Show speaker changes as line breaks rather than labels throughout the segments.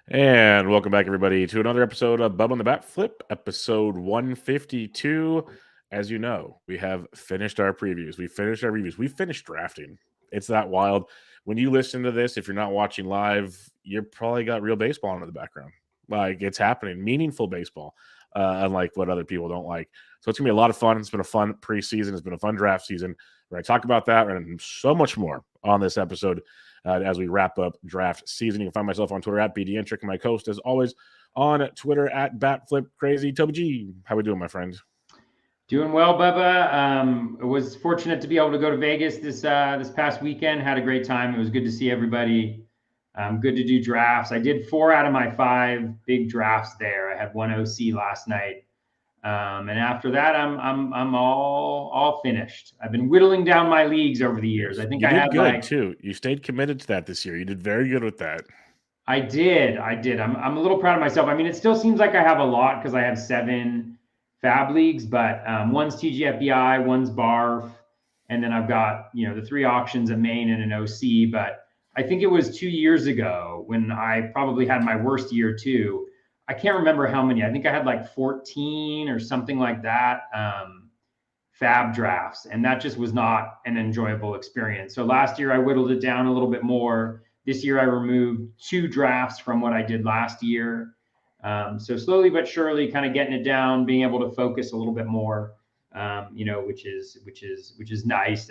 And welcome back, everybody, to another episode of Bubba the Bat Flip, episode 152. As you know, we have finished our previews. We finished our reviews. We finished drafting. It's that wild. When you listen to this, if you're not watching live, you probably got real baseball in the background. Like, it's happening. Meaningful baseball, unlike what other people don't like. So it's going to be a lot of fun. It's been a fun preseason. It's been a fun draft season. We're going to talk about that and so much more on this episode. As we wrap up draft season. You can find myself on Twitter at BDentric and my host, as always, on Twitter at BatFlipCrazy. Toby G, how we doing, my friend?
Doing well, Bubba. I was fortunate to be able to go to Vegas this past weekend. Had a great time. It was good to see everybody. Good to do drafts. I did 4 out of my 5 big drafts there. I had 1 OC last night, and after that, I'm all finished. I've been whittling down my leagues over the years. I think
you
I
did
had
good too. You stayed committed to that this year. You did very good with that.
I did. I'm a little proud of myself. I mean, it still seems like I have a lot because I have 7 Fab leagues, but one's TGFBI, one's BARF, and then I've got the 3 auctions, a main and an OC. But I think it was 2 years ago when I probably had my worst year too. I can't remember how many. I think I had like 14 or something like that Fab drafts, and that just was not an enjoyable experience. So last year I whittled it down a little bit more. This year I removed 2 drafts from what I did last year. So slowly but surely, kind of getting it down, being able to focus a little bit more, which is nice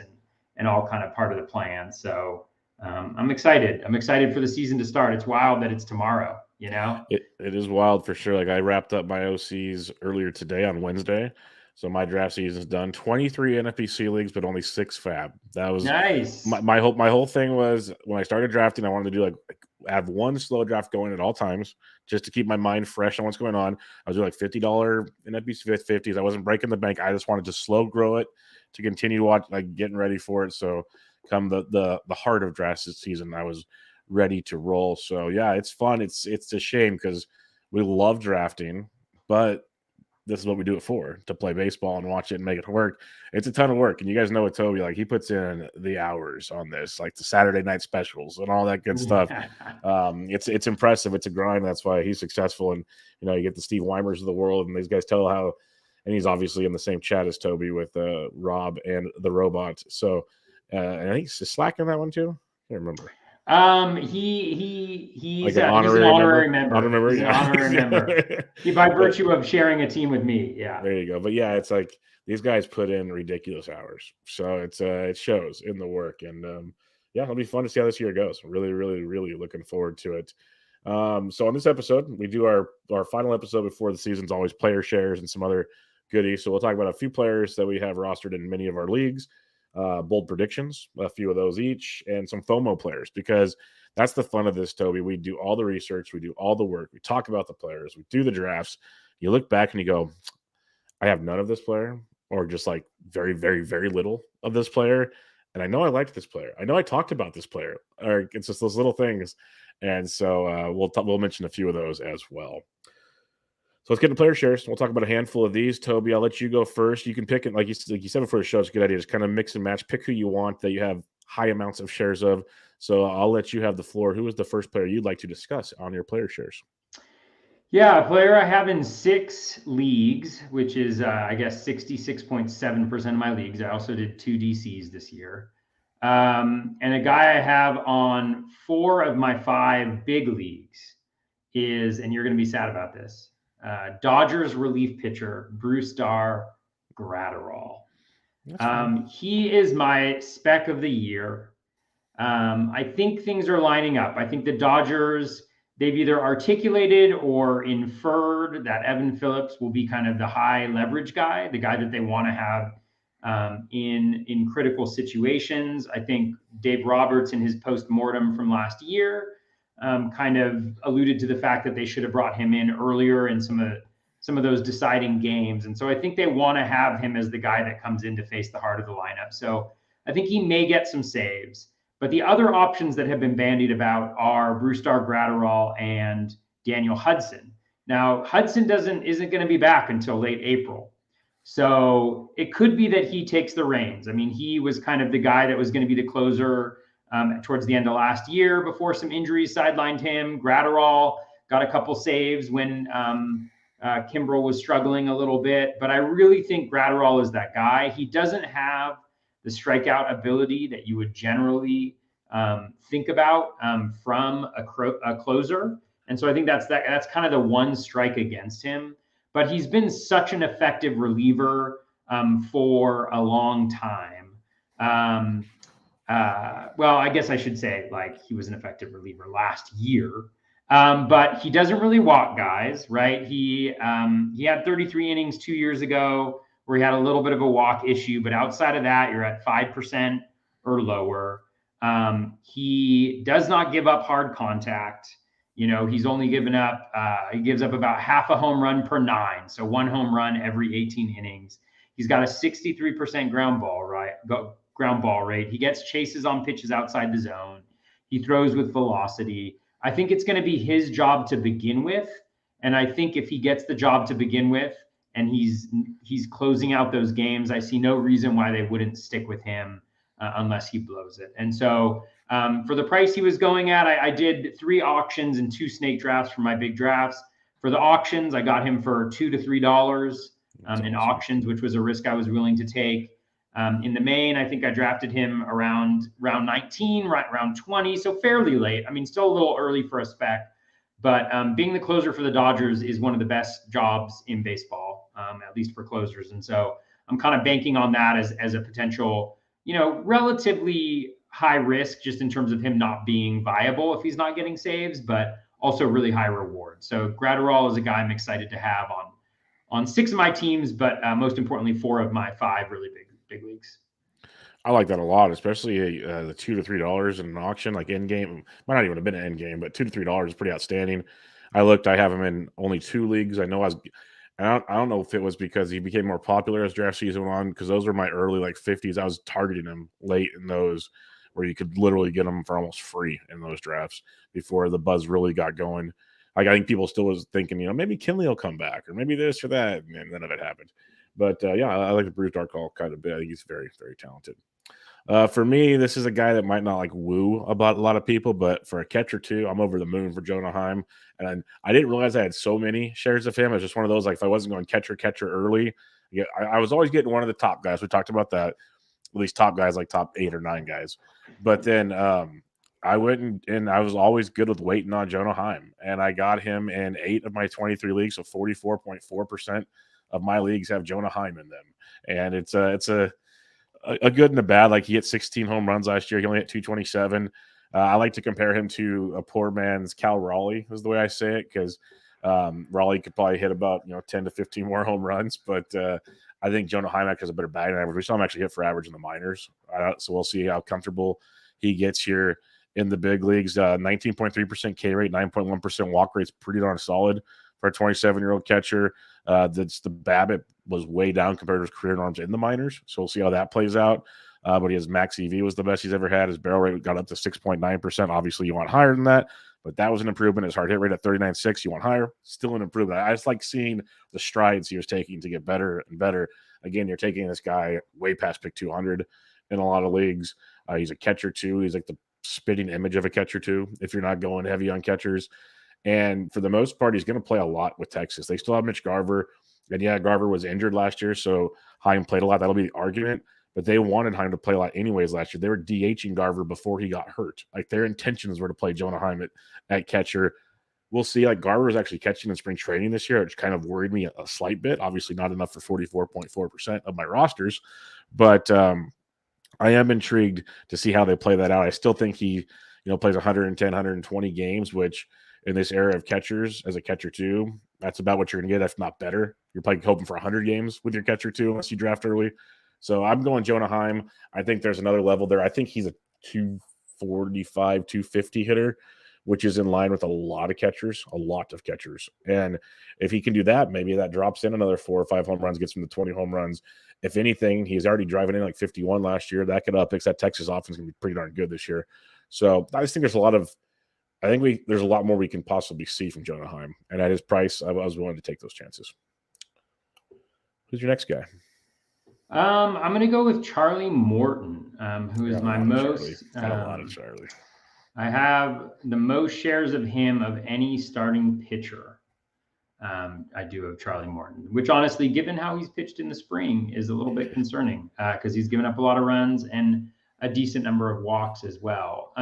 and all kind of part of the plan. So I'm excited. I'm excited for the season to start. It's wild that it's tomorrow.
It is wild for sure. Like, I wrapped up my OCs earlier today on Wednesday. So my draft season's done. 23 NFBC leagues, but only 6 Fab. That was
nice.
My whole thing was, when I started drafting, I wanted to do like have one slow draft going at all times just to keep my mind fresh on what's going on. I was doing like $50 NFBC 50s. I wasn't breaking the bank. I just wanted to slow grow it to continue to watch, like getting ready for it. So come the heart of draft season, I was ready to roll. So yeah, it's fun. It's a shame because we love drafting, but this is what we do it for, to play baseball and watch it and make it work. It's a ton of work. And you guys know what Toby, like, he puts in the hours on this, like the Saturday night specials and all that good stuff. It's impressive. It's a grind. That's why he's successful. And, you get the Steve Weimers of the world, and these guys tell how, and he's obviously in the same chat as Toby with Rob and the robot. So, and I think he's slacking that one too. I can't remember.
He's
like
he's an honorary member.
Honorary
He's an honorary member. By virtue of sharing a team with me. Yeah.
There you go. But yeah, it's like these guys put in ridiculous hours. So it shows in the work. And yeah, it'll be fun to see how this year goes. Really, really, really looking forward to it. So on this episode, we do our final episode before the season's always player shares and some other goodies. So we'll talk about a few players that we have rostered in many of our leagues. Bold predictions, a few of those each, and some FOMO players, because that's the fun of this, Toby. We do all the research, we do all the work, we talk about the players, we do the drafts. You look back and you go, I have none of this player, or just like very, very, very little of this player. And I know I liked this player. I know I talked about this player. Or it's just those little things. And so we'll mention a few of those as well. So let's get into player shares. We'll talk about a handful of these. Toby, I'll let you go first. You can pick it, like you said before the show, it's a good idea. Just kind of mix and match. Pick who you want that you have high amounts of shares of. So I'll let you have the floor. Who is the first player you'd like to discuss on your player shares?
Yeah, a player I have in 6 leagues, which is, I guess, 66.7% of my leagues. I also did 2 DCs this year. And a guy I have on 4 of my 5 big leagues is, and you're going to be sad about this, Dodgers relief pitcher, Brusder Graterol. He is my spec of the year. I think things are lining up. I think the Dodgers, they've either articulated or inferred that Evan Phillips will be kind of the high leverage guy, the guy that they want to have in critical situations. I think Dave Roberts, in his postmortem from last year, kind of alluded to the fact that they should have brought him in earlier in some of those deciding games. And so I think they want to have him as the guy that comes in to face the heart of the lineup. So I think he may get some saves. But the other options that have been bandied about are Brusder Graterol and Daniel Hudson. Now, Hudson isn't going to be back until late April. So it could be that he takes the reins. I mean, he was kind of the guy that was going to be the closer towards the end of last year before some injuries sidelined him. Graterol got a couple saves when Kimbrel was struggling a little bit. But I really think Graterol is that guy. He doesn't have the strikeout ability that you would generally think about from a closer. And so I think that's kind of the one strike against him. But he's been such an effective reliever for a long time. Well, I guess I should say like he was an effective reliever last year. But he doesn't really walk guys, right? He had 33 innings 2 years ago where he had a little bit of a walk issue, but outside of that, you're at 5% or lower. He does not give up hard contact. You know, he's only given up, he gives up about half a home run per 9. So 1 home run every 18 innings. He's got a 63% ground ball rate. He gets chases on pitches outside the zone. He throws with velocity. I think it's going to be his job to begin with. And I think if he gets the job to begin with and he's closing out those games, I see no reason why they wouldn't stick with him unless he blows it. And so for the price he was going at, I did 3 auctions and 2 snake drafts for my big drafts. For the auctions, I got him for $2 to $3 in auctions, which was a risk I was willing to take. In the main, I think I drafted him around round 19, right around 20, so fairly late. I mean, still a little early for a spec, but being the closer for the Dodgers is one of the best jobs in baseball, at least for closers. And so I'm kind of banking on that as a potential, you know, relatively high risk just in terms of him not being viable if he's not getting saves, but also really high reward. So Graterol is a guy I'm excited to have on 6 of my teams, but most importantly, 4 of my 5 really big leagues.
I like that a lot, especially the $2 to $3 in an auction, like end game. Might not even have been an end game, but $2 to $3 is pretty outstanding. I have him in only 2 leagues. I don't know if it was because he became more popular as draft season went on, because those were my early like 50s. I was targeting him late in those where you could literally get him for almost free in those drafts before the buzz really got going. Like, I think people still was thinking, you know, maybe Kinley will come back or maybe this or that, and none of it happened. But yeah, I like the Brusder Graterol kind of a bit. I think he's very, very talented. For me, this is a guy that might not like woo about a lot of people, but for a catcher too, I'm over the moon for Jonah Heim. And I didn't realize I had so many shares of him. It was just one of those, like, if I wasn't going catcher early, yeah, I was always getting one of the top guys. We talked about that, at least top guys, like top 8 or 9 guys. But then I went and I was always good with waiting on Jonah Heim, and I got him in 8 of my 23 leagues, so 44.4% of my leagues have Jonah Heim in them. And it's a good and a bad. Like, he hit 16 home runs last year. He only hit 227. I like to compare him to a poor man's Cal Raleigh, is the way I say it, because Raleigh could probably hit about 10 to 15 more home runs. But I think Jonah Heim has a better batting average. We saw him actually hit for average in the minors. So we'll see how comfortable he gets here in the big leagues. 19.3% K rate, 9.1% walk rate is pretty darn solid for a 27-year-old catcher. The BABIP was way down compared to his career norms in the minors. So we'll see how that plays out. But his max EV was the best he's ever had. His barrel rate got up to 6.9%. Obviously, you want higher than that, but that was an improvement. His hard hit rate at 39.6, you want higher. Still an improvement. I just like seeing the strides he was taking to get better and better. Again, you're taking this guy way past pick 200 in a lot of leagues. He's a catcher too. He's like the spitting image of a catcher too, if you're not going heavy on catchers. And for the most part, he's going to play a lot with Texas. They still have Mitch Garver. And yeah, Garver was injured last year, so Heim played a lot. That'll be the argument. But they wanted Heim to play a lot anyways last year. They were DHing Garver before he got hurt. Like, their intentions were to play Jonah Heim at catcher. We'll see. Like, Garver is actually catching in spring training this year, which kind of worried me a slight bit. Obviously not enough for 44.4% of my rosters. But I am intrigued to see how they play that out. I still think he plays 110, 120 games, which in this era of catchers, as a catcher too, that's about what you're going to get, if not better. You're probably hoping for 100 games with your catcher too, unless you draft early. So I'm going Jonah Heim. I think there's another level there. I think he's a 245, 250 hitter, which is in line with a lot of catchers. And if he can do that, maybe that drops in another 4 or 5 home runs, gets him to 20 home runs. If anything, he's already driving in like 51 last year. That could upix. That Texas offense is going to be pretty darn good this year. So I just think there's a lot more we can possibly see from Jonah Heim. And at his price, I was willing to take those chances. Who's your next guy?
I'm going to go with Charlie Morton, who is my most.
Got a lot of Charlie.
I have the most shares of him of any starting pitcher. I do of Charlie Morton, which honestly, given how he's pitched in the spring, is a little bit concerning because he's given up a lot of runs and a decent number of walks as well.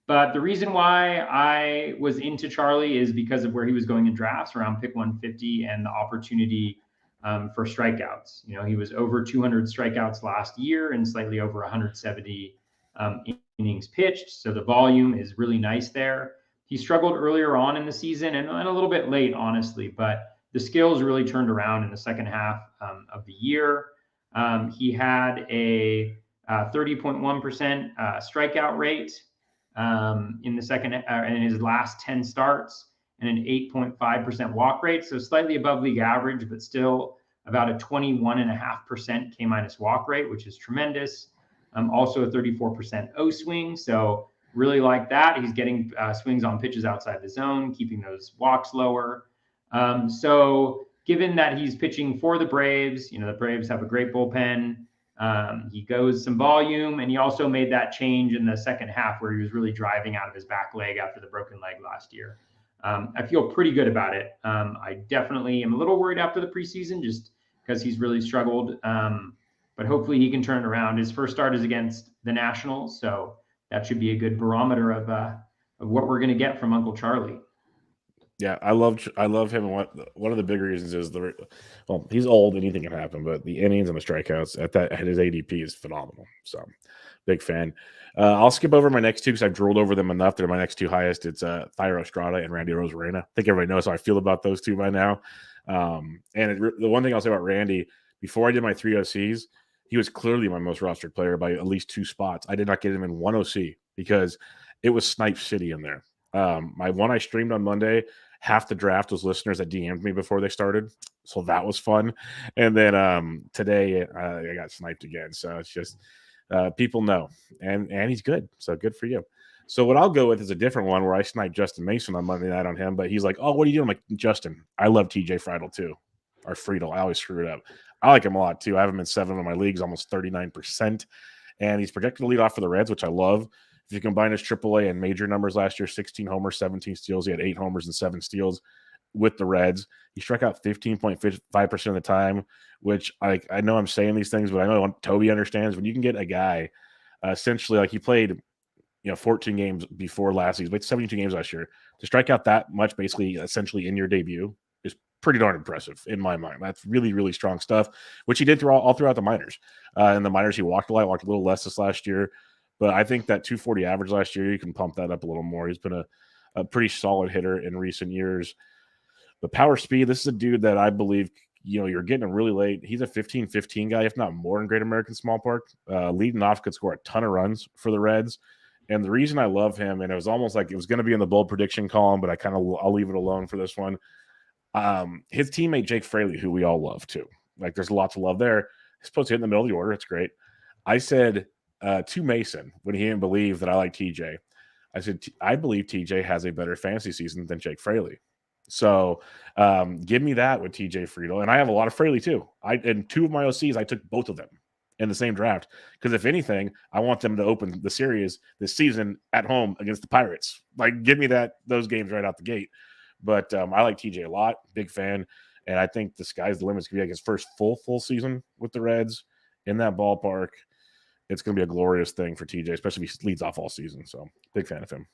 But the reason why I was into Charlie is because of where he was going in drafts around pick 150 and the opportunity for strikeouts. You know, he was over 200 strikeouts last year and slightly over 170 innings pitched. So the volume is really nice there. He struggled earlier on in the season and a little bit late, honestly, but the skills really turned around in the second half of the year. He had a 30.1% strikeout rate in the second in his last 10 starts, and an 8.5% walk rate, so slightly above league average, but still about a 21.5% K minus walk rate, which is tremendous. Also a 34% O swing, so really like that. He's getting swings on pitches outside the zone, keeping those walks lower. So given that he's pitching for the Braves, you know, the Braves have a great bullpen. He goes some volume, and he also made that change in the second half where he was really driving out of his back leg after the broken leg last year. I feel pretty good about it. I definitely am a little worried after the preseason just because he's really struggled. But hopefully he can turn it around. His first start is against the Nationals, so that should be a good barometer of what we're going to get from Uncle Charlie.
Yeah, I love him. One of the big reasons is he's old, anything can happen, but the innings and the strikeouts at his ADP is phenomenal. So, big fan. I'll skip over my next two because I've drooled over them enough. They're my next two highest. It's Thairo Estrada and Randy Rosarena. I think everybody knows how I feel about those two by now. The one thing I'll say about Randy, before I did my 3 OCs, he was clearly my most rostered player by at least 2 spots. I did not get him in 1 OC because it was Snipe City in there. My one I streamed on Monday, half the draft was listeners that DM'd me before they started. So that was fun. And then today I got sniped again. So it's just people know. And he's good. So good for you. So what I'll go with is a different one where I sniped Justin Mason on Monday night on him. But he's like, oh, what are you doing? I'm like, Justin, I love TJ Friedel too. Or Friedel. I always screw it up. I like him a lot too. I have him in 7 of my leagues, almost 39%. And he's projected to lead off for the Reds, which I love. If you combine his AAA and major numbers last year, 16 homers, 17 steals. He had 8 homers and 7 steals with the Reds. He struck out 15.5% of the time, which I know I'm saying these things, but I know Toby understands. When you can get a guy essentially like he played 14 games before last season, played 72 games last year, to strike out that much basically essentially in your debut is pretty darn impressive in my mind. That's really, really strong stuff, which he did all throughout the minors. In the minors, he walked a lot, walked a little less this last year. But I think that 240 average last year, you can pump that up a little more. He's been a pretty solid hitter in recent years. The power speed, this is a dude that I believe, you're getting him really late. He's a 15-15 guy, if not more, in Great American Small Park. Leading off, could score a ton of runs for the Reds. And the reason I love him, and it was almost like it was going to be in the bold prediction column, but I'll leave it alone for this one. His teammate, Jake Fraley, who we all love too. Like, there's lots of love there. He's supposed to hit in the middle of the order. It's great. I said to Mason, when he didn't believe that I like TJ, I said, I believe TJ has a better fantasy season than Jake Fraley. So give me that with TJ Friedel. And I have a lot of Fraley too. In 2 of my OCs, I took both of them in the same draft. Because if anything, I want them to open the series this season at home against the Pirates. Like, give me those games right out the gate. But I like TJ a lot. Big fan. And I think the sky's the limit. It's going to be like his first full season with the Reds in that ballpark. It's going to be a glorious thing for TJ, especially if he leads off all season. So, big fan of him.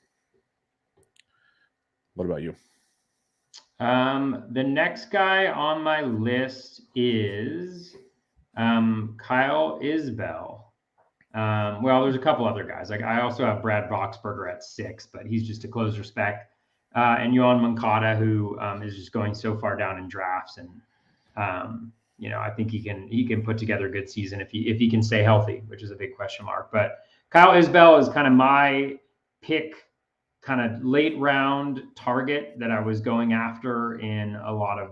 What about you?
The next guy on my list is Kyle Isbell. Well, there's a couple other guys. Like, I also have Brad Boxberger at 6, but he's just a closer spec. And Yohan Moncada, who is just going so far down in drafts, and I think he can put together a good season if he can stay healthy, which is a big question mark. But Kyle Isbell is kind of my pick, kind of late round target that I was going after in a lot of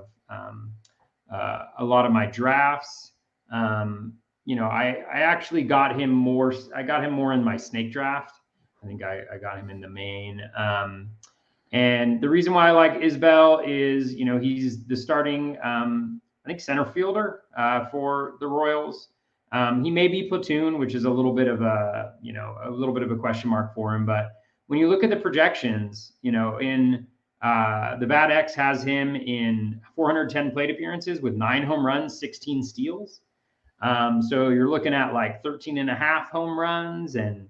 my drafts. I actually got him more. I got him more in my snake draft. I think I got him in the main. And the reason why I like Isbell is, he's the starting, I think, center fielder for the Royals. He may be platoon, which is a little bit of a question mark for him. But when you look at the projections, you know, in the Bat X has him in 410 plate appearances with 9 home runs, 16 steals. So you're looking at like 13 and a half home runs and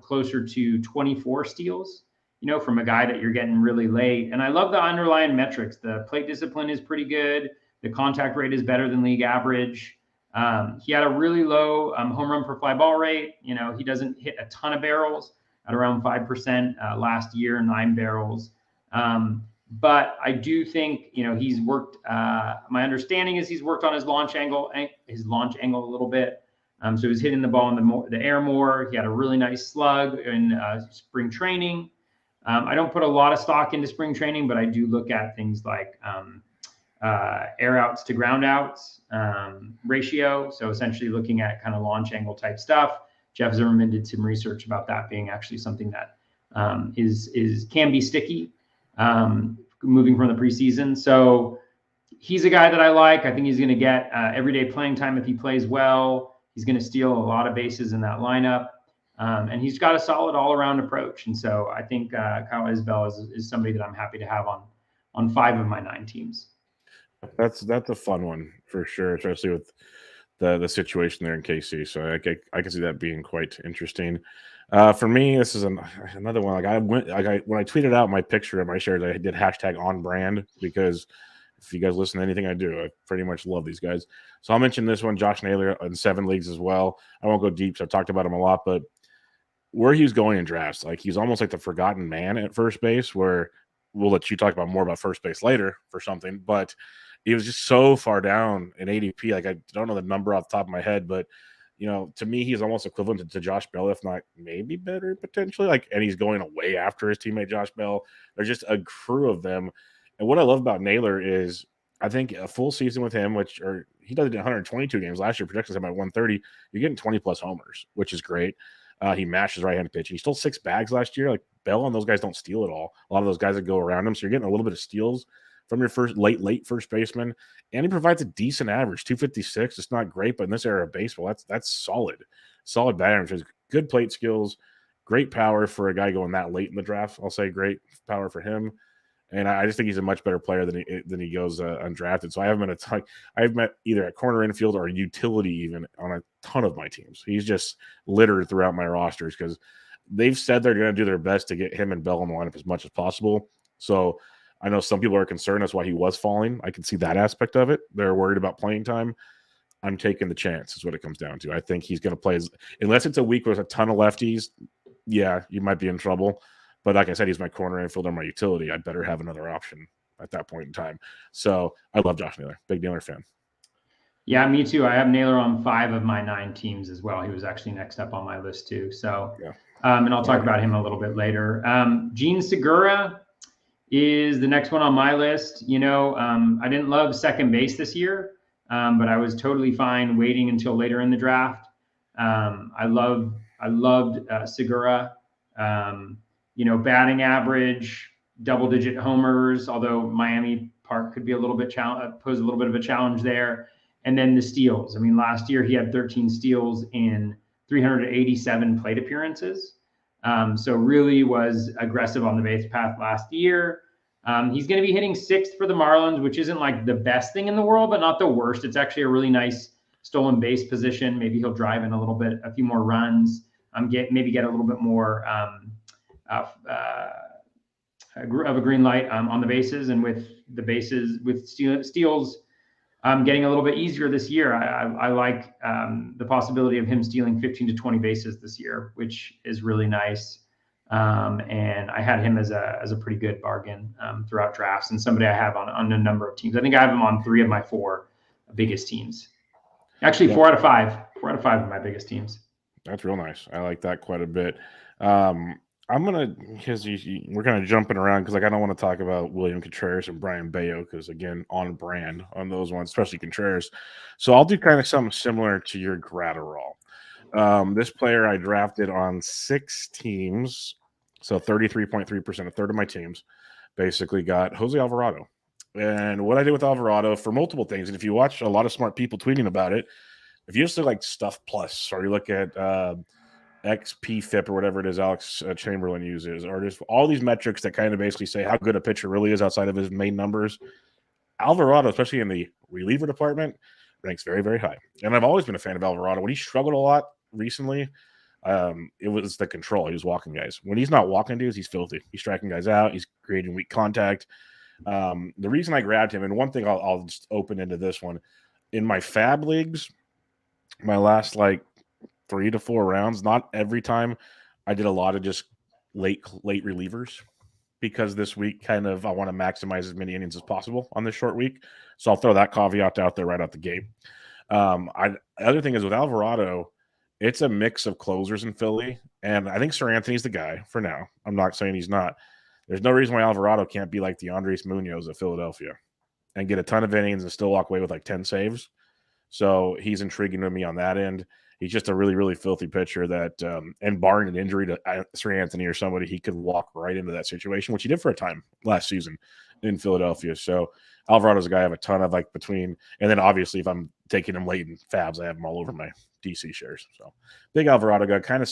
closer to 24 steals, you know, from a guy that you're getting really late. And I love the underlying metrics. The plate discipline is pretty good. The contact rate is better than league average. He had a really low home run per fly ball rate. You know, he doesn't hit a ton of barrels at around 5% last year, 9 barrels. But I do think, you know, he's worked, my understanding is he's worked on his launch angle a little bit. So he's hitting the ball in the air more. He had a really nice slug in spring training. I don't put a lot of stock into spring training, but I do look at things like air outs to ground outs ratio. So essentially looking at kind of launch angle type stuff. Jeff Zimmerman did some research about that being actually something that can be sticky moving from the preseason. So he's a guy that I like. I think he's going to get everyday playing time if he plays well. He's going to steal a lot of bases in that lineup. And he's got a solid all-around approach. And so I think Kyle Isbell is somebody that I'm happy to have on 5 of my 9 teams.
That's a fun one for sure, especially with the situation there in KC. So I can see that being quite interesting. For me, this is another one. When I tweeted out my picture of my shares, I did hashtag on brand, because if you guys listen to anything I do, I pretty much love these guys. So I'll mention this one, Josh Naylor, in 7 leagues as well. I won't go deep, so I've talked about him a lot, but where he's going in drafts, like he's almost like the forgotten man at first base, where we'll let you talk about more about first base later for something, but he was just so far down in ADP. Like, I don't know the number off the top of my head, but you know, to me, he's almost equivalent to Josh Bell, if not maybe better potentially. Like, and he's going away after his teammate Josh Bell. There's just a crew of them. And what I love about Naylor is, I think a full season with him, he does it in 122 games last year, projections him at 130. You're getting 20 plus homers, which is great. He mashes right-handed pitch. He stole 6 bags last year. Like, Bell and those guys don't steal at all. A lot of those guys that go around him. So you're getting a little bit of steals from your late first baseman, and he provides a decent average, 256. It's not great, but in this era of baseball, that's solid batting. Good plate skills, great power for a guy going that late in the draft. I'll say great power for him, and I just think he's a much better player than he goes undrafted. So I have him I've met either at corner infield or utility even on a ton of my teams. He's just littered throughout my rosters because they've said they're going to do their best to get him and Bell in the lineup as much as possible. So I know some people are concerned that's why he was falling. I can see that aspect of it. They're worried about playing time. I'm taking the chance is what it comes down to. I think he's going to play unless it's a week with a ton of lefties. Yeah, you might be in trouble. But like I said, he's my corner infielder, my utility. I'd better have another option at that point in time. So I love Josh Naylor. Big Naylor fan. Yeah,
me too. I have Naylor on 5 of my 9 teams as well. He was actually next up on my list too. So,
yeah.
And I'll talk about him a little bit later. Gene Segura is the next one on my list. You know, I didn't love second base this year, but I was totally fine waiting until later in the draft. I loved Segura. You know, batting average, double-digit homers, although Miami Park could be pose a little bit of a challenge there. And then the steals. I mean, last year he had 13 steals in 387 plate appearances. So really was aggressive on the base path last year. He's going to be hitting 6th for the Marlins, which isn't like the best thing in the world, but not the worst. It's actually a really nice stolen base position. Maybe he'll drive in a few more runs, maybe get a little bit more of a green light on the bases, and with steals getting a little bit easier this year. I like the possibility of him stealing 15 to 20 bases this year, which is really nice. And I had him as a pretty good bargain throughout drafts, and somebody I have on a number of teams. I think I have him on 3 of my 4 biggest teams. Actually, 4 out of 5. 4 out of 5 of my biggest teams.
That's real nice. I like that quite a bit. We're kind of jumping around because I don't want to talk about William Contreras and Brian Bayo because, again, on brand on those ones, especially Contreras. So I'll do kind of something similar to your Graterol. This player I drafted on 6 teams, so 33.3%, a third of my teams, basically got Jose Alvarado. And what I did with Alvarado for multiple things, and if you watch a lot of smart people tweeting about it, if you just look like Stuff Plus or you look at XP FIP or whatever it is Alex Chamberlain uses, or just all these metrics that kind of basically say how good a pitcher really is outside of his main numbers. Alvarado, especially in the reliever department, ranks very, very high. And I've always been a fan of Alvarado. When he struggled a lot recently, it was the control. He was walking guys. When he's not walking dudes, he's filthy. He's striking guys out. He's creating weak contact. The reason I grabbed him, and one thing I'll just open into this one, in my fab leagues, my last like 3 to 4 rounds, not every time, I did a lot of just late relievers, because this week kind of I want to maximize as many innings as possible on this short week. So I'll throw that caveat out there right out the gate. The other thing is with Alvarado, it's a mix of closers in Philly, and I think Sir Anthony's the guy for now. I'm not saying he's not. There's no reason why Alvarado can't be like the Andres Munoz of Philadelphia and get a ton of innings and still walk away with like 10 saves. So he's intriguing to me on that end. He's just a really, really filthy pitcher that, and barring an injury to Sir Anthony or somebody, he could walk right into that situation, which he did for a time last season in Philadelphia. So Alvarado's a guy I have a ton of, like, between, and then obviously if I'm taking him late in fabs, I have him all over my DC shares. So big Alvarado guy. Kind of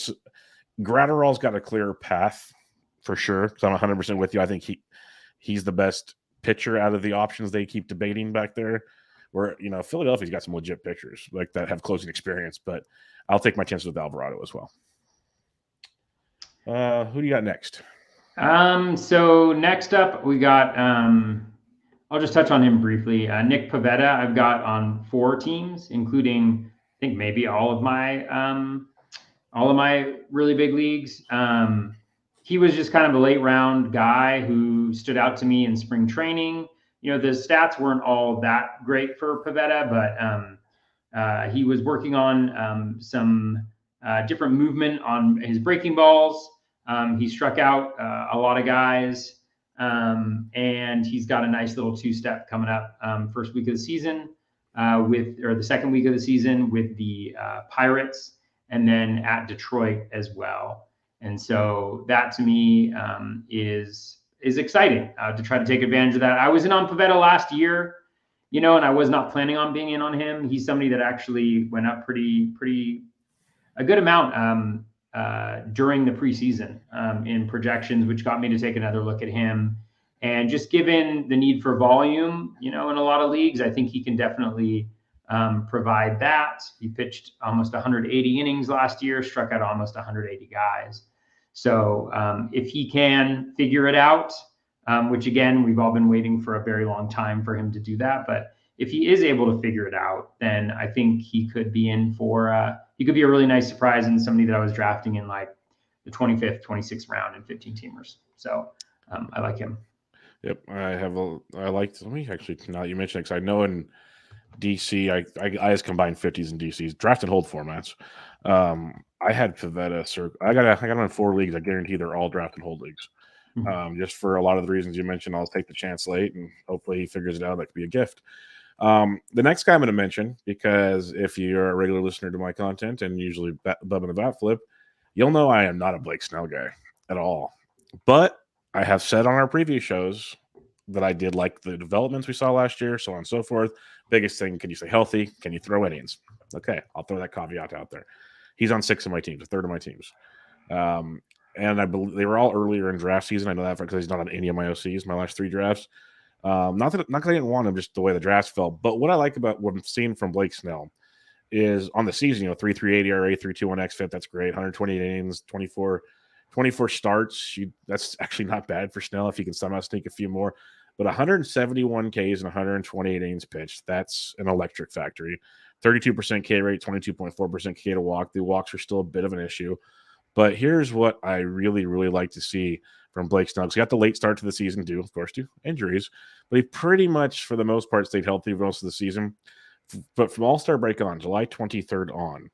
Graterol's got a clearer path for sure, because I'm 100% with you. I think he's the best pitcher out of the options they keep debating back there. Where, you know, Philadelphia's got some legit pitchers like that have closing experience, but I'll take my chances with Alvarado as well. Who do you got next?
So next up we got, I'll just touch on him briefly. Nick Pivetta, I've got on 4 teams, including I think maybe all of my really big leagues. He was just kind of a late round guy who stood out to me in spring training. You know, the stats weren't all that great for Pivetta, but he was working on some different movement on his breaking balls. He struck out a lot of guys, and he's got a nice little 2-step coming up first week of the season the second week of the season with the Pirates, and then at Detroit as well. And so that to me is exciting to try to take advantage of that. I was in on Pivetta last year, you know, and I was not planning on being in on him. He's somebody that actually went up a good amount during the preseason in projections, which got me to take another look at him. And just given the need for volume, you know, in a lot of leagues, I think he can definitely provide that. He pitched almost 180 innings last year, struck out almost 180 guys. So if he can figure it out, which again, we've all been waiting for a very long time for him to do that. But if he is able to figure it out, then I think he could be in for, he could be a really nice surprise and somebody that I was drafting in like the 25th, 26th round in 15 teamers. So I like him.
Yep. I liked, let me actually, now you mentioned it, because I know in DC, I just combined 50s and DCs, draft and hold formats. I had Pivetta. I got him in 4 leagues. I guarantee they're all draft and hold leagues. Just for a lot of the reasons you mentioned, I'll take the chance late, and hopefully he figures it out. That could be a gift. The next guy I'm going to mention, because if you're a regular listener to my content and usually Bubba the Bat Flip, you'll know I am not a Blake Snell guy at all. But I have said on our previous shows that I did like the developments we saw last year, so on and so forth. Biggest thing, can you stay healthy? Can you throw innings? Okay, I'll throw that caveat out there. He's on 6 of my teams, a third of my teams. And I believe they were all earlier in draft season. I know that because he's not on any of my OCs, my last 3 drafts. Not because I didn't want him, just the way the drafts fell. But what I like about what I'm seeing from Blake Snell is on the season, you know, 3.38 ERA, 3.21 xFIP, that's great. 128 innings, 24 starts. That's actually not bad for Snell if he can somehow sneak a few more. But 171 Ks and 128 innings pitched, that's an electric factory. 32% K rate, 22.4% K to walk. The walks are still a bit of an issue. But here's what I really, really like to see from Blake Snell. He got the late start to the season due, of course, to injuries. But he pretty much, for the most part, stayed healthy for most of the season. But from All-Star break on, July 23rd on,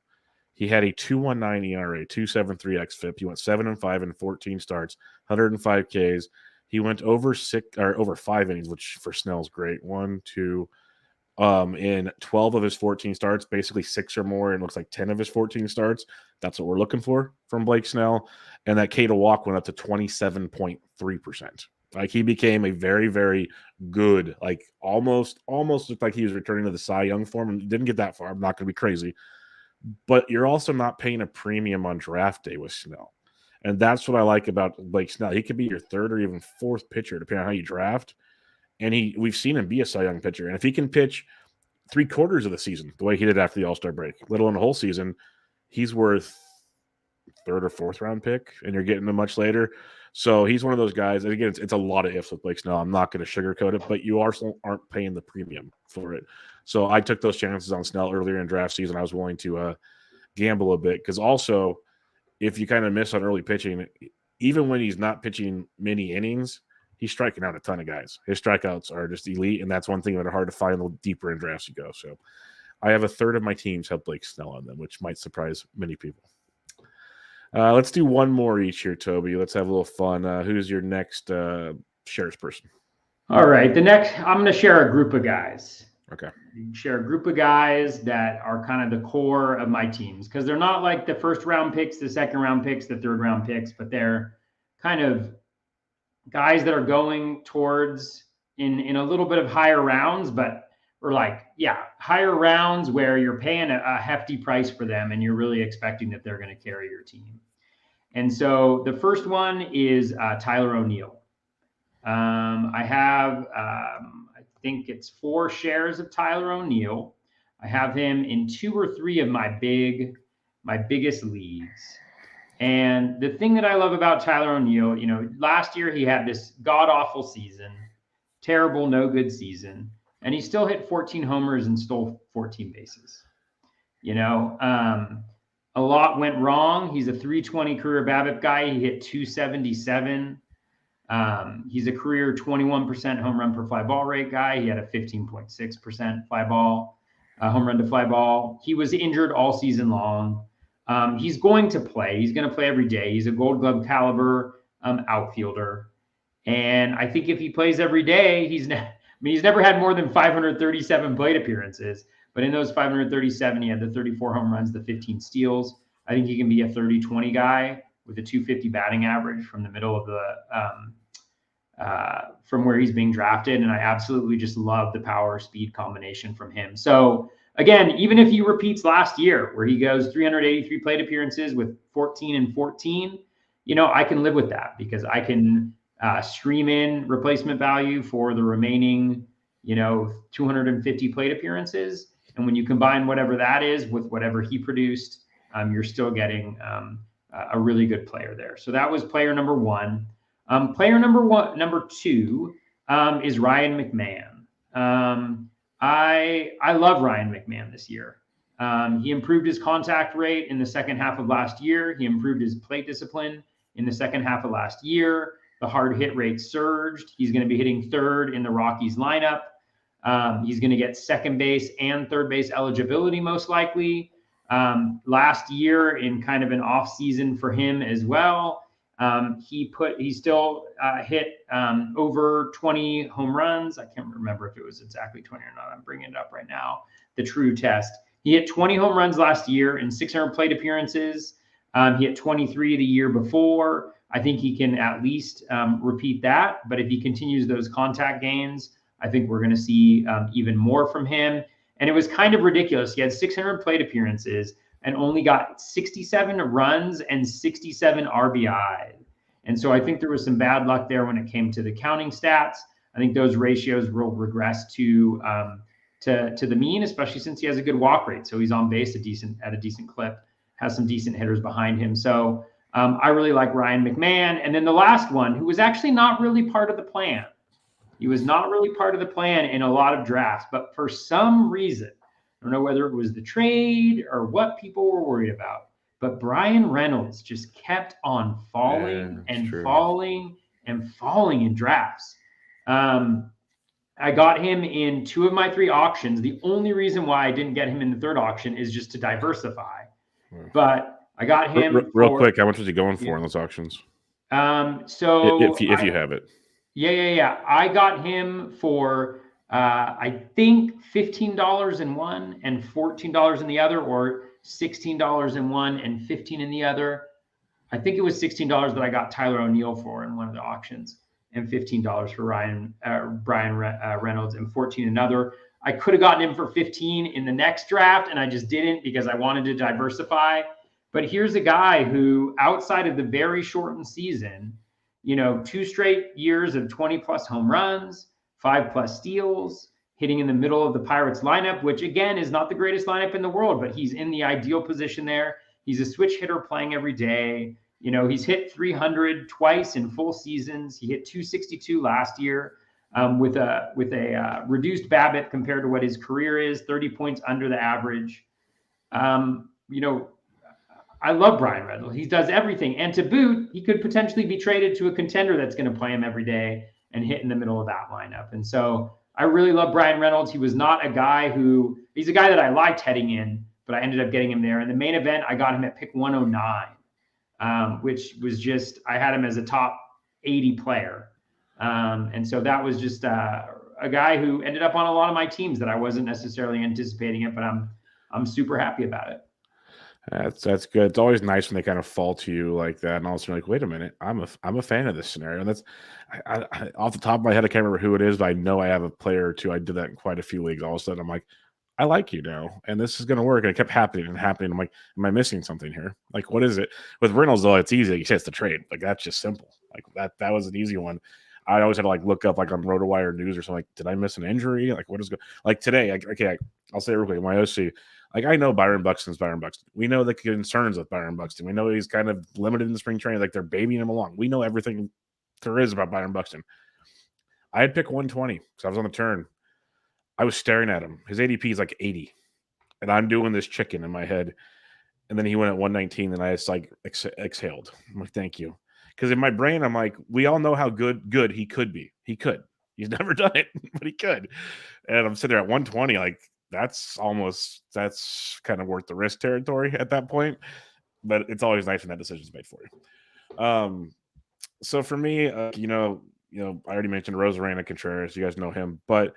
he had a 2.19 ERA, 2.73 xFIP. He went 7-5 in 14 starts, 105 Ks. He went over 5 innings, which for Snell's great. 1, 2, in 12 of his 14 starts, basically 6 or more. It looks like 10 of his 14 starts. That's what we're looking for from Blake Snell. And that K to walk went up to 27.3%. Like, he became a very, very good, like almost looked like he was returning to the Cy Young form. And didn't get that far. I'm not going to be crazy. but you're also not paying a premium on draft day with Snell. And that's what I like about Blake Snell. He could be your third or even fourth pitcher, depending on how you draft. And we've seen him be a Cy Young pitcher. And if he can pitch 3/4 of the season the way he did after the All-Star break, let alone the whole season, he's worth third or fourth round pick, and you're getting him much later. So he's one of those guys. And again, it's a lot of ifs with Blake Snell. I'm not going to sugarcoat it, but you also aren't paying the premium for it. So I took those chances on Snell earlier in draft season. I was willing to gamble a bit because also if you kind of miss on early pitching, even when he's not pitching many innings, he's striking out a ton of guys. His strikeouts are just elite, and that's one thing that are hard to find the deeper in drafts you go. So I have a third of my teams have Blake Snell on them, which might surprise many people. Let's do one more each here, Toby. Let's have a little fun. Who's your next shares person?
All right. The next, I'm going to share a group of guys.
Okay.
Share a group of guys that are kind of the core of my teams because they're not like the first round picks, the second round picks, the third round picks, but they're kind of guys that are going towards in a little bit of higher rounds, but or like, yeah, higher rounds where you're paying a hefty price for them and you're really expecting that they're going to carry your team. And so the first one is Tyler O'Neill. I have, I think it's 4 shares of Tyler O'Neill. I have him in 2 or 3 of my biggest leagues. And the thing that I love about Tyler O'Neill, you know, last year he had this god-awful season, terrible, no good season, and he still hit 14 homers and stole 14 bases. You know, a lot went wrong. He's a 320 career BABIP guy. He hit 277. He's a career 21% home run per fly ball rate guy. He had a 15.6% fly ball, home run to fly ball. He was injured all season long. He's going to play. He's going to play every day. He's a Gold Glove caliber outfielder. And I think if he plays every day, he's never had more than 537 plate appearances. But in those 537, he had the 34 home runs, the 15 steals. I think he can be a 30-20 guy with a 250 batting average from the middle of the from where he's being drafted. And I absolutely just love the power speed combination from him. So again, even if he repeats last year where he goes 383 plate appearances with 14 and 14, you know, I can live with that because I can stream in replacement value for the remaining, you know, 250 plate appearances. And when you combine whatever that is with whatever he produced, you're still getting a really good player there. So that was player number 1. Player number 2 is Ryan McMahon. I love Ryan McMahon this year. He improved his contact rate in the second half of last year. He improved his plate discipline in the second half of last year. The hard hit rate surged. He's going to be hitting third in the Rockies lineup. He's going to get second base and third base eligibility most likely. Last year in kind of an off season for him as well. He still hit over 20 home runs. I can't remember if it was exactly 20 or not. I'm bringing it up right now. The true test. He hit 20 home runs last year in 600 plate appearances. He hit 23 the year before. I think he can at least repeat that. But if he continues those contact gains, I think we're going to see even more from him. And it was kind of ridiculous. He had 600 plate appearances and only got 67 runs and 67 RBI. And so I think there was some bad luck there when it came to the counting stats. I think those ratios will regress to the mean, especially since he has a good walk rate. So he's on base at a decent clip, has some decent hitters behind him. So I really like Ryan McMahon. And then the last one, who was actually not really part of the plan. He was not really part of the plan in a lot of drafts, but for some reason, I don't know whether it was the trade or what people were worried about, but Brian Reynolds just kept on falling falling and falling in drafts. I got him in 2 of my 3 auctions. The only reason why I didn't get him in the 3rd auction is just to diversify. But I got him
real quick. How much was he going for in those auctions?
So
if you have it.
Yeah. I got him for I think $15 in one and $14 in the other, or $16 in one and $15 in the other. I think it was $16 that I got Tyler O'Neill for in one of the auctions, and $15 for Brian Reynolds, and $14 another. I could have gotten him for 15 in the next draft, and I just didn't because I wanted to diversify. But here's a guy who, outside of the very shortened season, 2 straight years of 20+ home runs, 5+ steals, hitting in the middle of the Pirates lineup, which again is not the greatest lineup in the world, but he's in the ideal position there. He's a switch hitter playing every day. He's hit 300 twice in full seasons. He hit 262 last year with a reduced BABIP compared to what his career is, 30 points under the average. I love Brian Reynolds. He does everything. And to boot, he could potentially be traded to a contender that's going to play him every day and hit in the middle of that lineup. And so I really love Brian Reynolds. He was not a guy he's a guy that I liked heading in, but I ended up getting him there. In the main event, I got him at pick 109, which was just, I had him as a top 80 player. And so that was just a guy who ended up on a lot of my teams that I wasn't necessarily anticipating it, but I'm super happy about it.
That's good. It's always nice when they kind of fall to you like that, and all of a sudden, like, wait a minute, I'm a fan of this scenario. And that's I off the top of my head, I can't remember who it is, but I know I have a player or two. I did that in quite a few leagues. All of a sudden, I'm like, I like you now, and this is going to work. And it kept happening and happening. I'm like, am I missing something here? Like, what is it? With Reynolds, though, it's easy. He says the trade. Like, that's just simple. Like that was an easy one. I always had to like look up like on RotoWire News or something. Like, did I miss an injury? Like, what is going? Like today? I'll say it real quick. My OC. Like, I know Byron Buxton's Byron Buxton. We know the concerns with Byron Buxton. We know he's kind of limited in the spring training. Like, they're babying him along. We know everything there is about Byron Buxton. I had picked 120 because I was on the turn. I was staring at him. His ADP is like 80. And I'm doing this chicken in my head. And then he went at 119, and I just like exhaled. I'm like, thank you. Because in my brain, I'm like, we all know how good he could be. He could. He's never done it, but he could. And I'm sitting there at 120, like, that's kind of worth the risk territory at that point. But it's always nice when that decision's made for you. So for me, I already mentioned Rosarena Contreras. You guys know him, but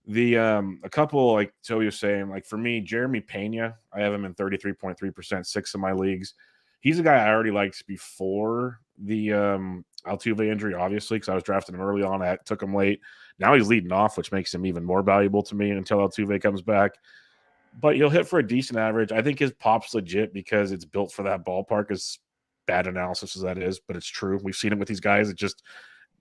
a couple, like Toby was saying, like for me, Jeremy Pena, I have him in 33.3%, 6 of my leagues. He's a guy I already liked before the Altuve injury, obviously, because I was drafting him early on. I took him late. Now he's leading off, which makes him even more valuable to me until Altuve comes back. But he'll hit for a decent average. I think his pop's legit because it's built for that ballpark, as bad analysis as that is, but it's true. We've seen it with these guys. It just,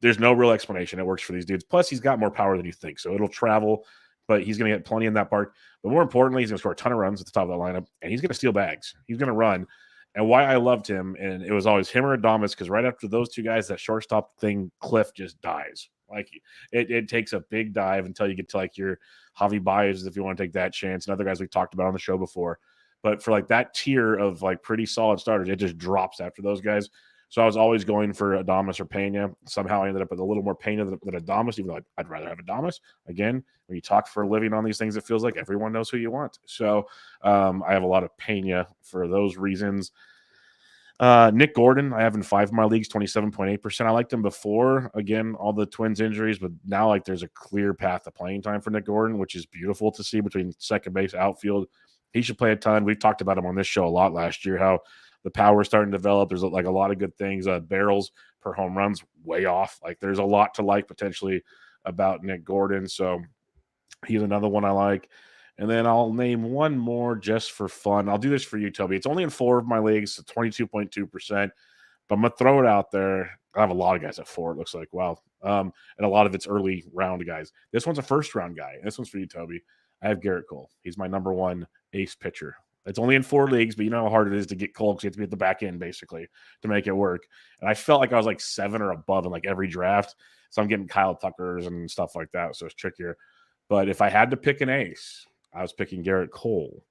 there's no real explanation. It works for these dudes. Plus, he's got more power than you think, so it'll travel, but he's going to get plenty in that park. But more importantly, he's going to score a ton of runs at the top of that lineup, and he's going to steal bags. He's going to run. And why I loved him, and it was always him or Adames, because right after those two guys, that shortstop thing, Cliff just dies. Like it takes a big dive until you get to like your Javi Baez, if you want to take that chance, and other guys we've talked about on the show before. But for like that tier of like pretty solid starters, it just drops after those guys. So I was always going for Adames or Pena. Somehow I ended up with a little more Pena than Adames, even though I'd rather have Adames. Again, when you talk for a living on these things, it feels like everyone knows who you want. So I have a lot of Pena for those reasons. Nick Gordon, I have in 5 of my leagues, 27.8%. I liked him before, again, all the Twins injuries, but now like there's a clear path to playing time for Nick Gordon, which is beautiful to see between second base, outfield. He should play a ton. We've talked about him on this show a lot last year, how the power is starting to develop. There's like a lot of good things. Barrels per home runs way off. Like there's a lot to like potentially about Nick Gordon. So he's another one I like. And then I'll name one more just for fun. I'll do this for you, Toby. It's only in 4 of my leagues, so 22.2%. But I'm going to throw it out there. I have a lot of guys at 4, it looks like. Wow. And a lot of it's early round guys. This one's a first-round guy. This one's for you, Toby. I have Garrett Cole. He's my number 1 ace pitcher. It's only in 4 leagues, but you know how hard it is to get Cole because you have to be at the back end, basically, to make it work. And I felt like I was like 7 or above in like every draft. So I'm getting Kyle Tuckers and stuff like that, so it's trickier. But if I had to pick an ace, I was picking Garrett Cole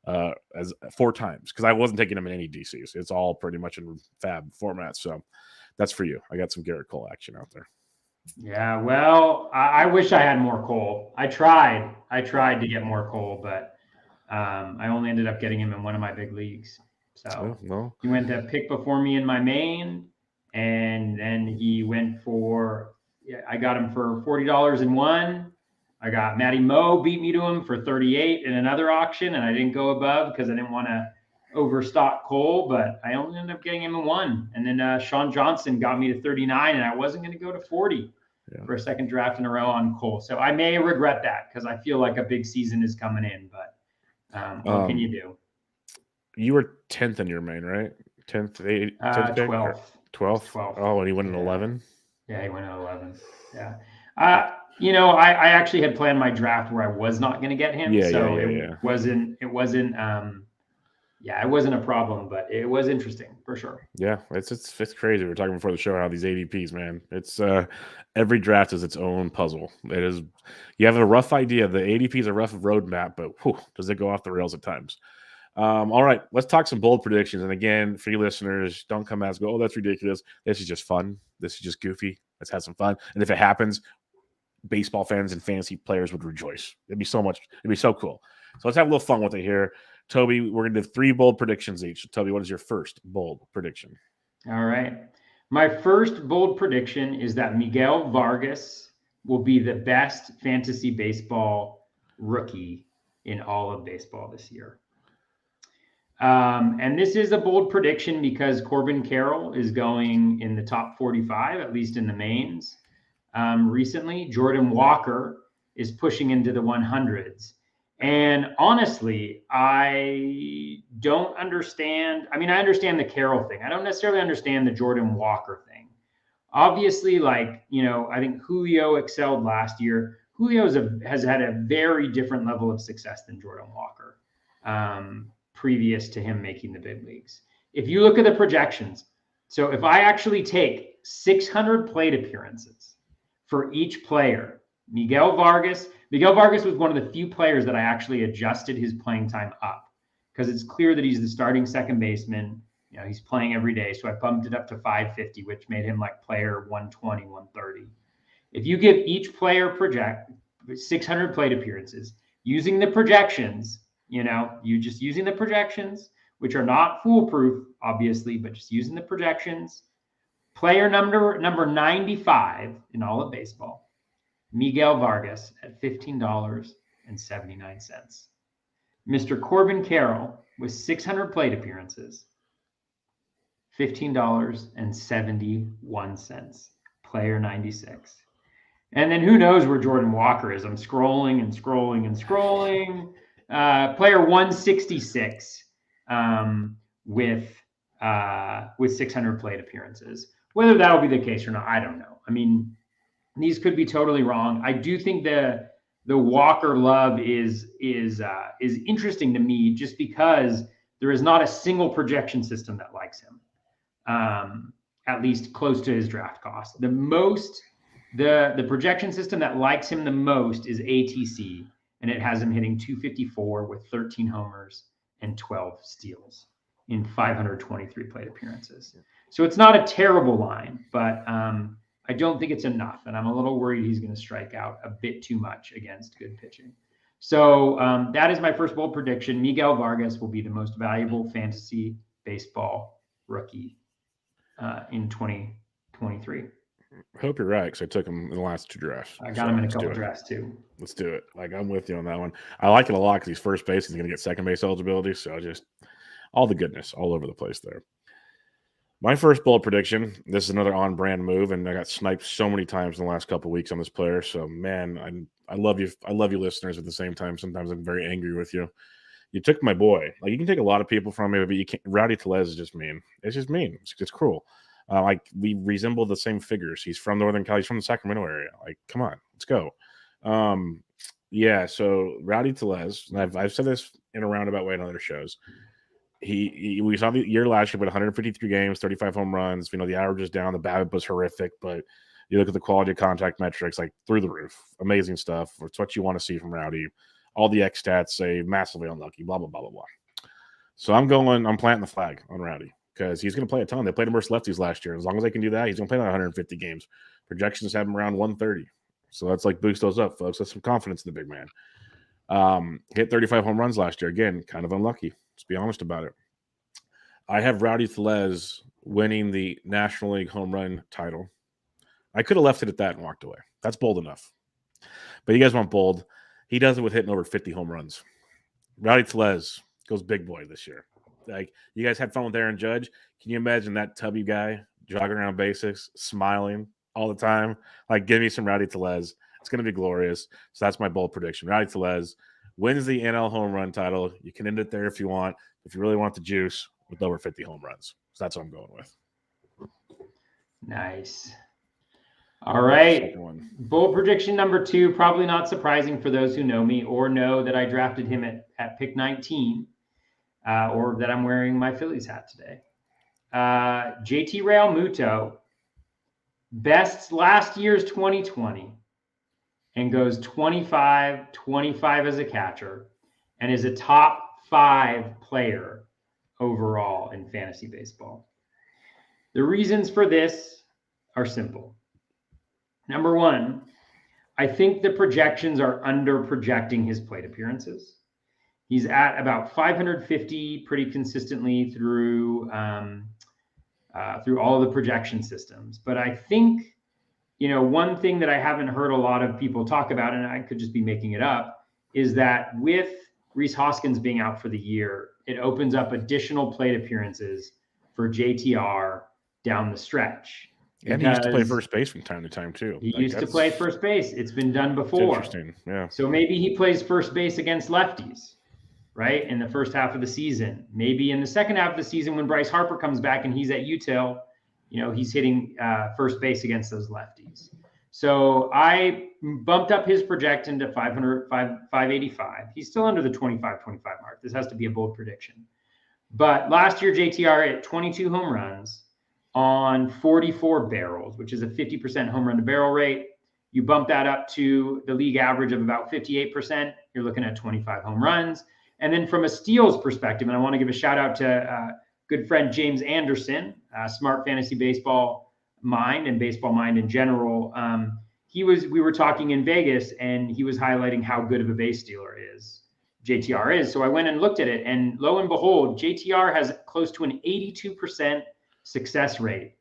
as 4 times because I wasn't taking him in any DCs. It's all pretty much in fab format. So that's for you. I got some Garrett Cole action out there.
Yeah, well, I wish I had more Cole. I tried to get more Cole, but I only ended up getting him in one of my big leagues. So he went to pick before me in my main, and then he went for, I got him for $40 in one. I got Matty Moe beat me to him for 38 in another auction, and I didn't go above because I didn't want to overstock Cole, but I only ended up getting him in one. And then Sean Johnson got me to 39, and I wasn't going to go to 40. for a second draft in a row on Cole. So I may regret that because I feel like a big season is coming in. But what can you do?
You were 10th in your main, right? 10th, 10th pick? 12th? Oh, and he went in 11?
Yeah, he went in 11. Yeah. I actually had planned my draft where I was not going to get him. It wasn't it wasn't a problem, but it was interesting for sure.
Yeah, it's crazy. We were talking before the show how these ADPs, man. It's every draft is its own puzzle. It is. You have a rough idea. The ADP is a rough roadmap, but does it go off the rails at times? All right, let's talk some bold predictions. And again, for you listeners, don't come out and go, "Oh, that's ridiculous." This is just fun. This is just goofy. Let's have some fun. And if it happens, baseball fans and fantasy players would rejoice. It'd be so cool. So let's have a little fun with it here. Toby, we're going to do 3 bold predictions each. Toby, what is your first bold prediction?
All right. My first bold prediction is that Miguel Vargas will be the best fantasy baseball rookie in all of baseball this year. And this is a bold prediction because Corbin Carroll is going in the top 45, at least in the mains. Recently, Jordan Walker is pushing into the 100s. And honestly, I don't understand. I mean, I understand the Carroll thing. I don't necessarily understand the Jordan Walker thing. Obviously, I think Julio excelled last year. Julio has had a very different level of success than Jordan Walker previous to him making the big leagues. If you look at the projections, so if I actually take 600 plate appearances for each player, Miguel Vargas was one of the few players that I actually adjusted his playing time up because it's clear that he's the starting second baseman. He's playing every day. So I bumped it up to 550, which made him like player 120, 130. If you give each player 600 plate appearances using the projections, you just using the projections, which are not foolproof, obviously, but just using the projections. Player number 95 in all of baseball, Miguel Vargas at $15.79. Mr. Corbin Carroll with 600 plate appearances, $15.71. Player 96. And then who knows where Jordan Walker is? I'm scrolling and scrolling and scrolling. Player 166 with 600 plate appearances. Whether that'll be the case or not, I don't know. I mean, these could be totally wrong. I do think the Walker love is interesting to me just because there is not a single projection system that likes him, at least close to his draft cost. The projection system that likes him the most is ATC, and it has him hitting 254 with 13 homers and 12 steals in 523 plate appearances. So it's not a terrible line, but I don't think it's enough, and I'm a little worried he's going to strike out a bit too much against good pitching. So that is my first bold prediction. Miguel Vargas will be the most valuable fantasy baseball rookie in 2023.
I hope you're right because I took him in the last 2 drafts.
I got him in a couple drafts too.
Let's do it. I'm with you on that one. I like it a lot because he's first base. He's going to get second base eligibility. So just all the goodness all over the place there. My first bold prediction, this is another on-brand move, and I got sniped so many times in the last couple of weeks on this player. So, man, I love you. I love you, listeners, at the same time. Sometimes I'm very angry with you. You took my boy. You can take a lot of people from me, but you can't. Rowdy Tellez is just mean. It's just mean. It's cruel. We resemble the same figures. He's from Northern Cali. He's from the Sacramento area. Come on, let's go. Yeah. So Rowdy Tellez, and I've said this in a roundabout way on other shows. We saw the year last year with 153 games, 35 home runs. The average is down. The BABIP was horrific, but you look at the quality of contact metrics, through the roof. Amazing stuff. It's what you want to see from Rowdy. All the X stats say massively unlucky, blah, blah, blah, blah, blah. So I'm planting the flag on Rowdy because he's going to play a ton. They played him versus lefties last year. As long as they can do that, he's going to play 150 games. Projections have him around 130. So that's boost those up, folks. That's some confidence in the big man. Hit 35 home runs last year. Again, kind of unlucky. Let's be honest about it. I have Rowdy Tellez winning the National League home run title. I could have left it at that and walked away. That's bold enough. But you guys want bold. He does it with hitting over 50 home runs. Rowdy Tellez goes big boy this year. You guys had fun with Aaron Judge. Can you imagine that tubby guy jogging around basics, smiling, all the time. Like, give me some Rowdy Tellez. It's going to be glorious. So that's my bold prediction. Rowdy Tellez wins the NL home run title. You can end it there if you want. If you really want the juice, with over 50 home runs. So that's what I'm going with.
Nice. All right. Bold prediction number 2, probably not surprising for those who know me or know that I drafted him at pick 19 or that I'm wearing my Phillies hat today. JT Realmuto bests last year's 2020 and goes 25 as a catcher and is a top 5 player overall in fantasy baseball. The reasons for this are simple. Number 1, I think the projections are under projecting his plate appearances. He's at about 550 pretty consistently through all of the projection systems. But I think, one thing that I haven't heard a lot of people talk about, and I could just be making it up, is that with Rhys Hoskins being out for the year, it opens up additional plate appearances for JTR down the stretch.
And he used to play first base from time to time, too.
He used to play first base. It's been done before.
Interesting, yeah.
So maybe he plays first base against lefties, right, in the first half of the season. Maybe in the second half of the season when Bryce Harper comes back and he's at UTEL, he's hitting first base against those lefties. So I bumped up his projection to 585. He's still under the 25 mark. This has to be a bold prediction. But last year, JTR hit 22 home runs on 44 barrels, which is a 50% home run to barrel rate. You bump that up to the league average of about 58%. You're looking at 25 home runs. And then from a steals perspective, and I want to give a shout out to good friend James Anderson, Smart Fantasy Baseball Mind and Baseball Mind in general. We were talking in Vegas, and he was highlighting how good of a base stealer JTR is. So I went and looked at it, and lo and behold, JTR has close to an 82% success rate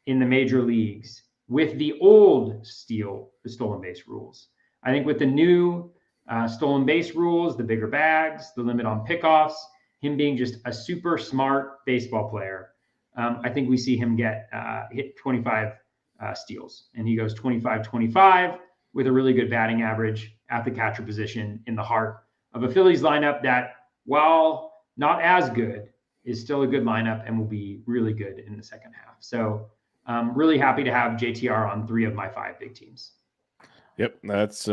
in the major leagues with the old stolen base rules. I think with the new stolen base rules, the bigger bags, the limit on pickoffs, him being just a super smart baseball player, I think we see him hit 25 steals, and he goes 25-25 with a really good batting average at the catcher position in the heart of a Phillies lineup that, while not as good, is still a good lineup and will be really good in the second half. So I'm really happy to have JTR on 3 of my 5 big teams.
Yep, that's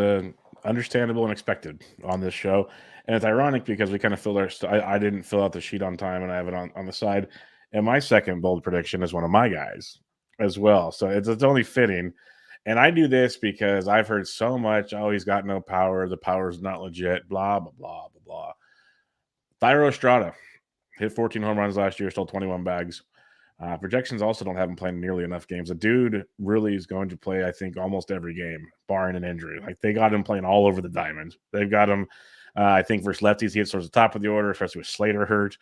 understandable and expected on this show. And it's ironic because we kind of filled I didn't fill out the sheet on time, and I have it on the side. And my second bold prediction is one of my guys as well. So it's only fitting. And I do this because I've heard so much, he's got no power. The power's not legit, blah, blah, blah, blah, blah. Thairo Estrada hit 14 home runs last year, stole 21 bags. Projections also don't have him playing nearly enough games. The dude really is going to play, I think, almost every game, barring an injury. Like, they got him playing all over the diamond. They've got him, I think, versus lefties, he hits towards the top of the order, especially with Slater hurt.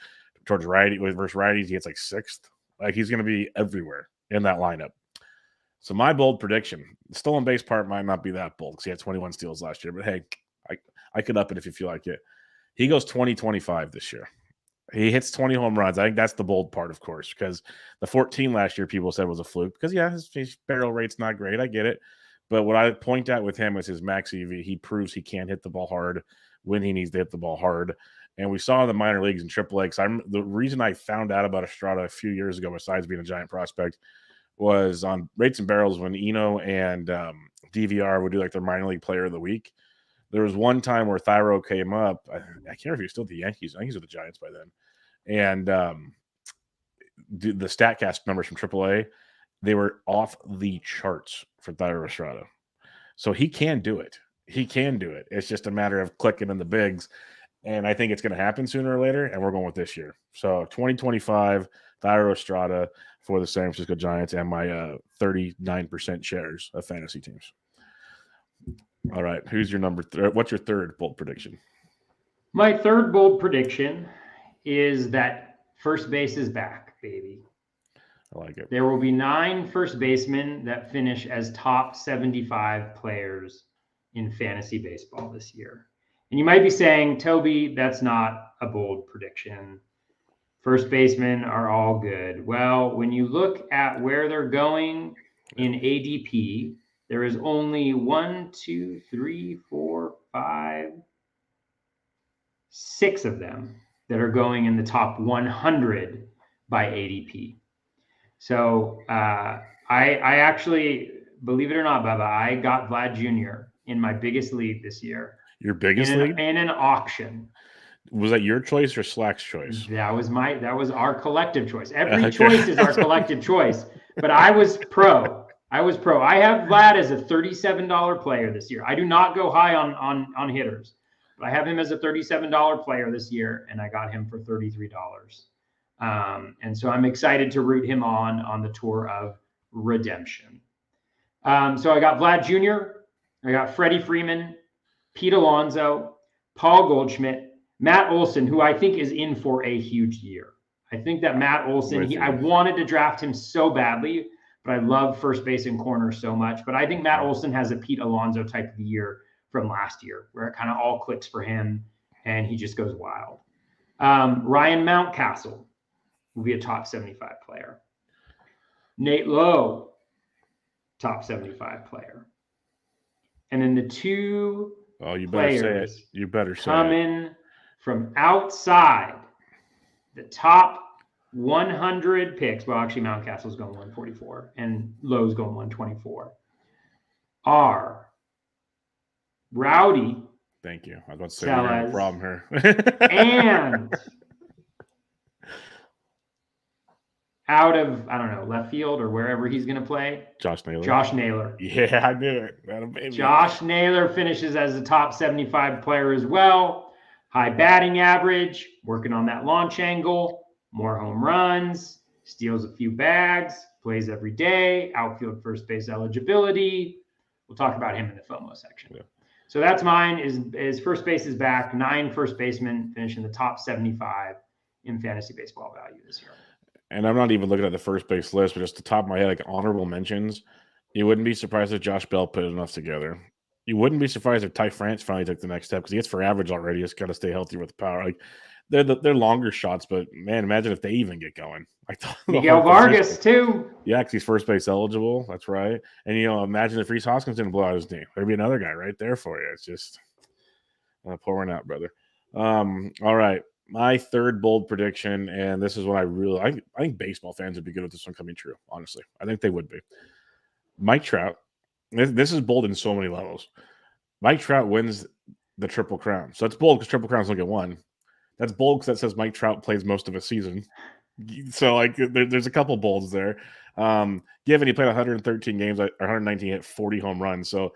Versus righties, he hits like 6th. Like, he's going to be everywhere in that lineup. So my bold prediction, the stolen base part might not be that bold because he had 21 steals last year, but hey, I could up it if you feel like it. He goes 20-25 this year. He hits 20 home runs. I think that's the bold part, of course, because the 14 last year people said was a fluke because, yeah, his barrel rate's not great. I get it. But what I point out with him is his max EV. He proves he can hit the ball hard when he needs to hit the ball hard. And we saw in the minor leagues and AAA, the reason I found out about Estrada a few years ago, besides being a giant prospect, was on Rates and Barrels when Eno and DVR would do like their minor league player of the week. There was one time where Thairo came up. I can't remember if he was still at the Yankees. I think he was with the Giants by then. And the StatCast numbers from AAA, they were off the charts for Thairo Estrada. So he can do it. He can do it. It's just a matter of clicking in the bigs. And I think it's going to happen sooner or later. And we're going with this year. So 2025, Thairo Estrada for the San Francisco Giants and my 39% shares of fantasy teams. All right. Who's your number? What's your third bold prediction?
My third bold prediction is that first base is back, baby.
I like it.
There will be 9 first basemen that finish as top 75 players in fantasy baseball this year. And you might be saying, Toby, that's not a bold prediction. First basemen are all good. Well, when you look at where they're going in ADP, there is only 1, 2, 3, 4, 5, 6 of them that are going in the top 100 by ADP. So I actually, believe it or not, Bubba, I got Vlad Jr. in my biggest league this year.
Your biggest league?
In an auction.
Was that your choice or Slack's choice?
That was our collective choice. Every choice is our collective choice. But I was pro. I have Vlad as a $37 player this year. I do not go high on hitters, but I have him as a $37 player this year, and I got him for $33. And so I'm excited to root him on the tour of redemption. So I got Vlad Jr., I got Freddie Freeman, Pete Alonso, Paul Goldschmidt, Matt Olson, who I think is in for a huge year. I think that Matt Olson, I wanted to draft him so badly, but I love first base and corner so much. But I think Matt Olson has a Pete Alonso type of year from last year, where it kind of all clicks for him and he just goes wild. Ryan Mountcastle will be a top 75 player. Nate Lowe, top 75 player. And then the two
you better say it. You better say
coming from outside the top 100 picks. Well, actually, Mountcastle's going 144 and Lowe's going 124. Are Rowdy.
Thank you. I was about to say we have a problem here.
And out of, I don't know, left field or wherever he's going to play,
Josh Naylor.
Yeah,
I knew it.
Josh Naylor finishes as a top 75 player as well. High batting average, working on that launch angle, more home runs, steals a few bags, plays every day, outfield first base eligibility. We'll talk about him in the FOMO section. Yeah. So that's mine. Is first base is back. 9 first basemen finish in the top 75 in fantasy baseball value this year.
And I'm not even looking at the first base list, but just the top of my head, like honorable mentions. You wouldn't be surprised if Josh Bell put enough together. You wouldn't be surprised if Ty France finally took the next step because he gets for average already. He's got to stay healthy with the power. Like they're longer shots, but man, imagine if they even get going.
Miguel Vargas too.
Yeah, because he's first base eligible. That's right. And imagine if Rhys Hoskins didn't blow out his knee. There'd be another guy right there for you. It's just pour one out, brother. All right. My third bold prediction, and this is what I think baseball fans would be good with this one coming true, honestly. I think they would be. Mike Trout, this is bold in so many levels. Mike Trout wins the Triple Crown. So it's bold because Triple Crowns don't get one. That's bold because that says Mike Trout plays most of a season. So, there's a couple bolds there. Given he played 113 games, or 119, hit 40 home runs. So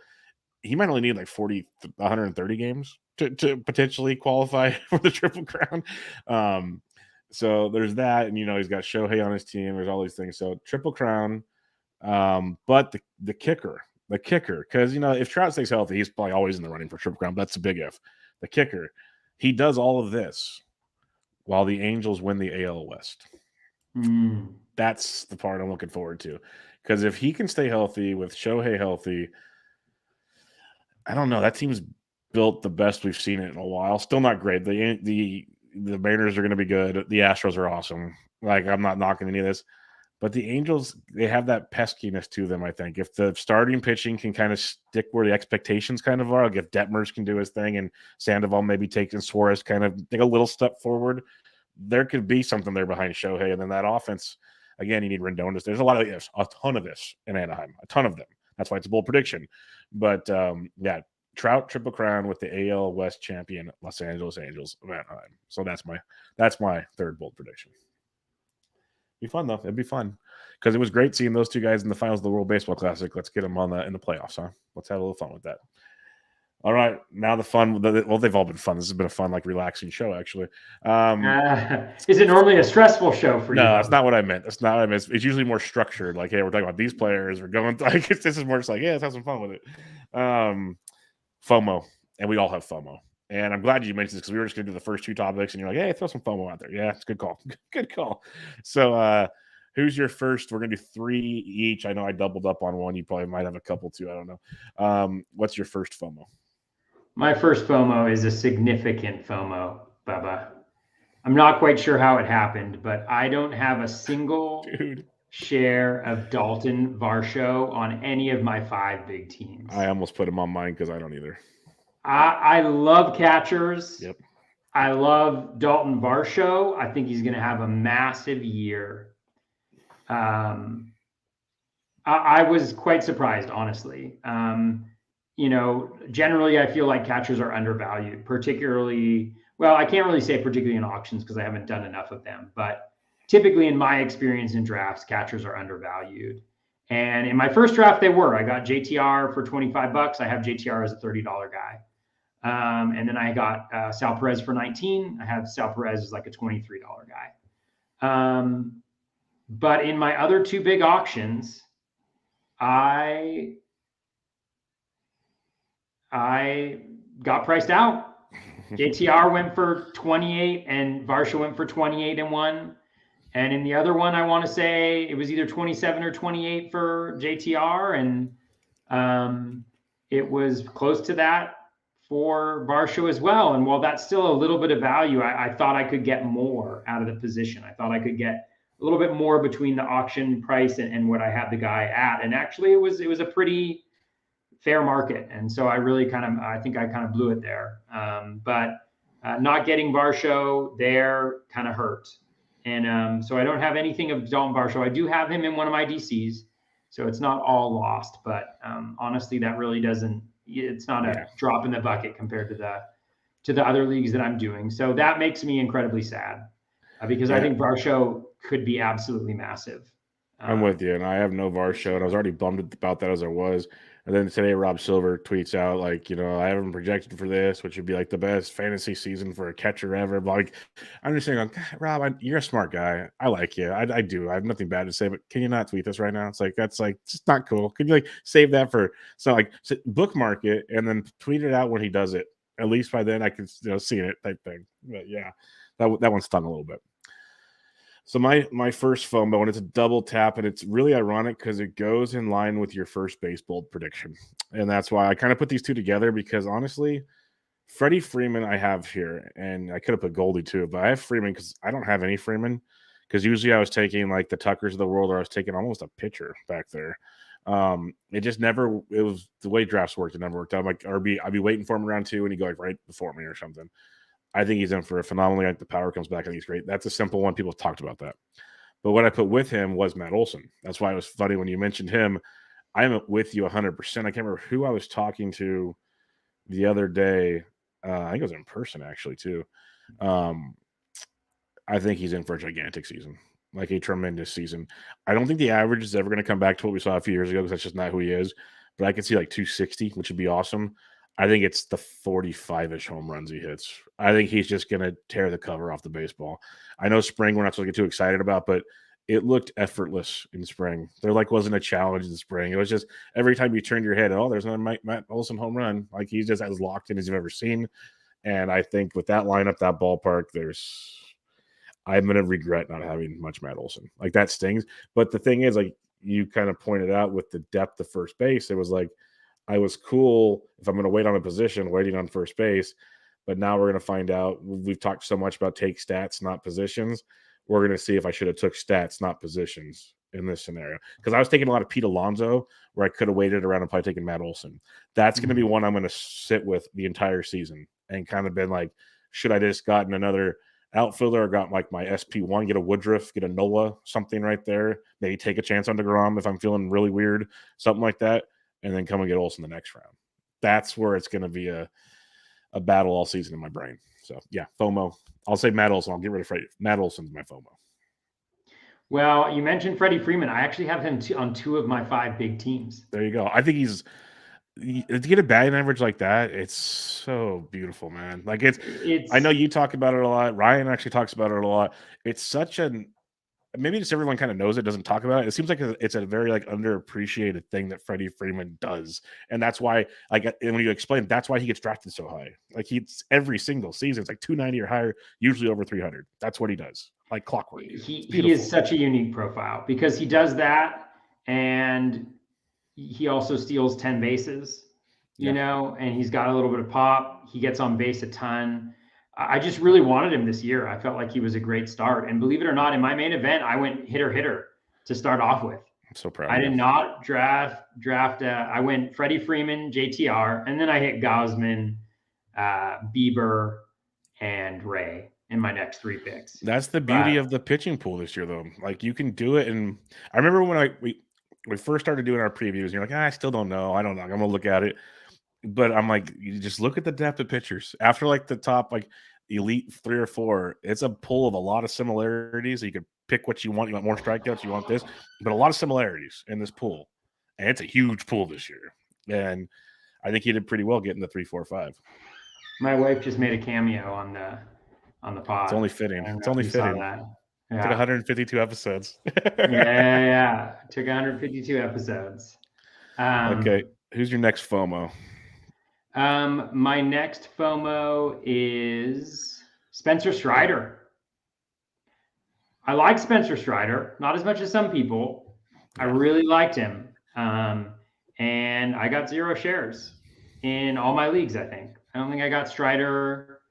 he might only need 130 games to potentially qualify for the Triple Crown. So there's that, and he's got Shohei on his team. There's all these things. So Triple Crown, but the kicker, because if Trout stays healthy, he's probably always in the running for Triple Crown. But that's a big if. The kicker, he does all of this while the Angels win the AL West. That's the part I'm looking forward to, because if he can stay healthy with Shohei healthy, I don't know. That team's built the best we've seen it in a while. Still not great. The Mariners are going to be good. The Astros are awesome. I'm not knocking any of this. But the Angels, they have that peskiness to them, I think. If the starting pitching can kind of stick where the expectations kind of are, if Detmers can do his thing and Sandoval maybe takes and Suarez kind of take a little step forward, there could be something there behind Shohei. And then that offense, again, you need Rendon. There's a lot of ifs, a ton of ifs in Anaheim, a ton of them. That's why it's a bold prediction. But, Trout Triple Crown with the AL West champion Los Angeles Angels of Anaheim. So that's my third bold prediction. Be fun though. It'd be fun because it was great seeing those two guys in the finals of the World Baseball Classic. Let's get them in the playoffs, huh? Let's have a little fun with that. All right, now the fun. Well, they've all been fun. This has been a fun, relaxing show, actually.
Is it normally a stressful show for you?
No, that's not what I meant. That's not what I meant. It's usually more structured. Hey, we're talking about these players. We're going. This is more just let's have some fun with it. FOMO, and we all have FOMO. And I'm glad you mentioned this because we were just going to do the first 2 topics, and you're like, hey, throw some FOMO out there. Yeah, it's a good call. Good call. So who's your first? We're going to do 3 each. I know I doubled up on one. You probably might have a couple too. I don't know. What's your first FOMO?
My first FOMO is a significant FOMO, Bubba. I'm not quite sure how it happened, but I don't have a single share of Dalton Varsho on any of my 5 big teams.
I almost put him on mine because I don't either.
I love catchers.
Yep.
I love Dalton Varsho. I think he's going to have a massive year. I was quite surprised, honestly. Generally, I feel like catchers are undervalued, particularly, well, I can't really say particularly in auctions because I haven't done enough of them, but typically in my experience in drafts, catchers are undervalued. And in my first draft, they were. I got JTR for $25. I have JTR as a $30 guy. And then I got Sal Perez for 19. I have Sal Perez as like a $23 guy. But in my other 2 big auctions, I got priced out. JTR went for 28 and Varsho went for 28 in one. And in the other one, I want to say it was either 27 or 28 for JTR. And it was close to that for Varsho as well. And while that's still a little bit of value, I thought I could get more out of the position. I thought I could get a little bit more between the auction price and what I had the guy at. And actually it was a pretty fair market. And so I think I kind of blew it there. But not getting Varsho there kind of hurt. And so I don't have anything of Dalton Varsho. I do have him in one of my DCs. So it's not all lost, but honestly, that really it's not a drop in the bucket compared to the other leagues that I'm doing. So that makes me incredibly sad because I think Varsho could be absolutely massive.
I'm with you, and I have no Varsho, and I was already bummed about that as I was. And then today, Rob Silver tweets out, like, I haven't projected for this, which would be like the best fantasy season for a catcher ever. But, like, I'm just saying, Rob, you're a smart guy. I like you. I do. I have nothing bad to say, but can you not tweet this right now? It's like, that's like, it's not cool. Could you, like, save that for, bookmark it and then tweet it out when he does it. At least by then I can, see it type thing. But, yeah, that one stung a little bit. So my first FOMO, and it's a double tap, and it's really ironic because it goes in line with your first base bold prediction. And that's why I kind of put these two together because, honestly, Freddie Freeman I have here, and I could have put Goldie too, but I have Freeman because I don't have any Freeman because usually I was taking, like, the Tuckers of the world, or I was taking almost a pitcher back there. It just never – it was the way drafts worked. It never worked out. I'm like, I'd be waiting for him around 2, and he'd go, like, right before me or something. I think he's in for a phenomenally, like, the power comes back. I think he's great. That's a simple one. People have talked about that. But what I put with him was Matt Olson. That's why it was funny when you mentioned him. I'm with you 100%. I can't remember who I was talking to the other day. I think it was in person, actually, too. I think he's in for a gigantic season, like a tremendous season. I don't think the average is ever going to come back to what we saw a few years ago because that's just not who he is. But I could see, like, 260, which would be awesome. I think it's the 45-ish home runs he hits. I think he's just going to tear the cover off the baseball. I know spring we're not supposed to get too excited about, but it looked effortless in spring. There, like, wasn't a challenge in spring. It was just every time you turned your head, there's another Matt Olson home run. Like, he's just as locked in as you've ever seen. And I think with that lineup, that ballpark, I'm going to regret not having much Matt Olson. Like, that stings. But the thing is, like, you kind of pointed out with the depth of first base, it was like, I was cool if I'm going to wait on a position, waiting on first base. But now we're going to find out. We've talked so much about take stats, not positions. We're going to see if I should have took stats, not positions in this scenario. Because I was taking a lot of Pete Alonso where I could have waited around and probably taken Matt Olson. That's going to be one I'm going to sit with the entire season and kind of been like, should I just gotten another outfielder or got, like, my SP1, get a Woodruff, get a Nola, something right there. Maybe take a chance on DeGrom if I'm feeling really weird, something like that. And then come and get Olson the next round. That's where it's going to be a battle all season in my brain. So, yeah, FOMO. I'll say Matt Olson. I'll get rid of Freddie. Matt Olson's my FOMO.
Well, you mentioned Freddie Freeman. I actually have him on 2 of my 5 big teams.
There you go. I think to get a batting average like that, it's so beautiful, man. Like, I know you talk about it a lot. Ryan actually talks about it a lot. It's such maybe just everyone kind of knows it, doesn't talk about it. It seems like it's a very, like, underappreciated thing that Freddie Freeman does. And that's why, like, and when you explain, that's why he gets drafted so high. Like, he's every single season, it's like 290 or higher, usually over 300. That's what he does. Like clockwork.
He is such a unique profile because he does that. And he also steals 10 bases, and he's got a little bit of pop. He gets on base a ton. I just really wanted him this year. I felt like he was a great start. And believe it or not, in my main event, I went hitter. to start off with.
I'm so proud.
I did not draft. I went Freddie Freeman, JTR, and then I hit Gausman, Bieber, and Ray in my next 3 picks.
That's the beauty of the pitching pool this year, though. Like, you can do it, and I remember when we first started doing our previews, and you're like, I still don't know. I don't know. I'm gonna look at it, but I'm like, you just look at the depth of pitchers after like the top like elite 3 or 4. It's a pool of a lot of similarities. You could pick what you want. You want more strikeouts. You want this, but a lot of similarities in this pool, and it's a huge pool this year. And I think he did pretty well getting the 3, 4, 5.
My wife just made a cameo on the pod.
It's only fitting. It's only fitting.
Yeah.
Took 152 episodes.
yeah. Took 152 episodes.
Okay. Who's your next FOMO?
My next FOMO is Spencer Strider. I like Spencer Strider, not as much as some people. I really liked him. And I got 0 shares in all my leagues, I think. I don't think I got Strider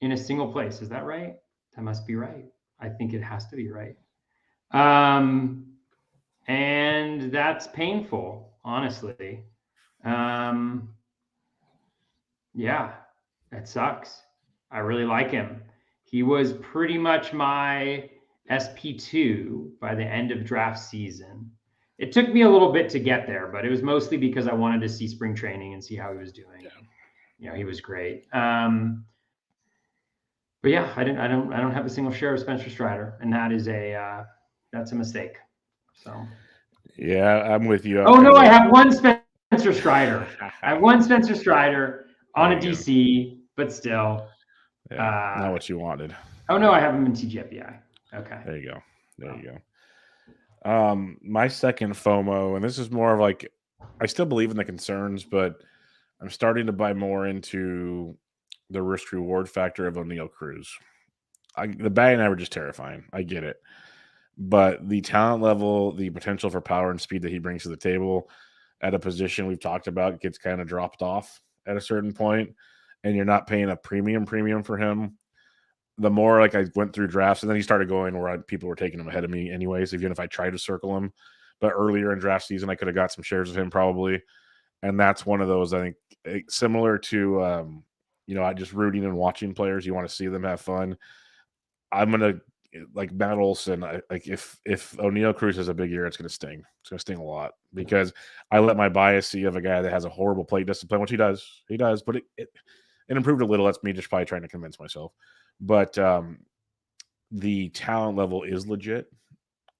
in a single place. Is that right? That must be right. I think it has to be right. And that's painful, honestly. Yeah, that sucks. I really like him. He was pretty much my SP2 by the end of draft season. It took me a little bit to get there, but it was mostly because I wanted to see spring training and see how he was doing. You know, he was great. But yeah, I don't have a single share of Spencer Strider, and that is that's a mistake. So
yeah, I'm with you.
I have one Spencer Strider. I have one Spencer Strider on a DC, but still.
Not what you wanted.
Oh no, I have him in TGFBI. Okay.
There you go. My second FOMO, and this is more of like, I still believe in the concerns, but I'm starting to buy more into the risk reward factor of O'Neal Cruz. The batting average is terrifying. I get it. But the talent level, the potential for power and speed that he brings to the table at a position we've talked about gets kind of dropped off at a certain point, and you're not paying a premium for him. The more like I went through drafts, and then he started going where people were taking him ahead of me anyways, even if I tried to circle him. But earlier in draft season, I could have got some shares of him probably. And that's one of those, I think, similar to, I just rooting and watching players. You want to see them have fun. I'm going to, like Matt Olson, if O'Neal Cruz has a big year, it's going to sting. It's going to sting a lot because I let my bias see of a guy that has a horrible plate discipline, which he does. He does, but it improved a little. That's me just probably trying to convince myself. But the talent level is legit,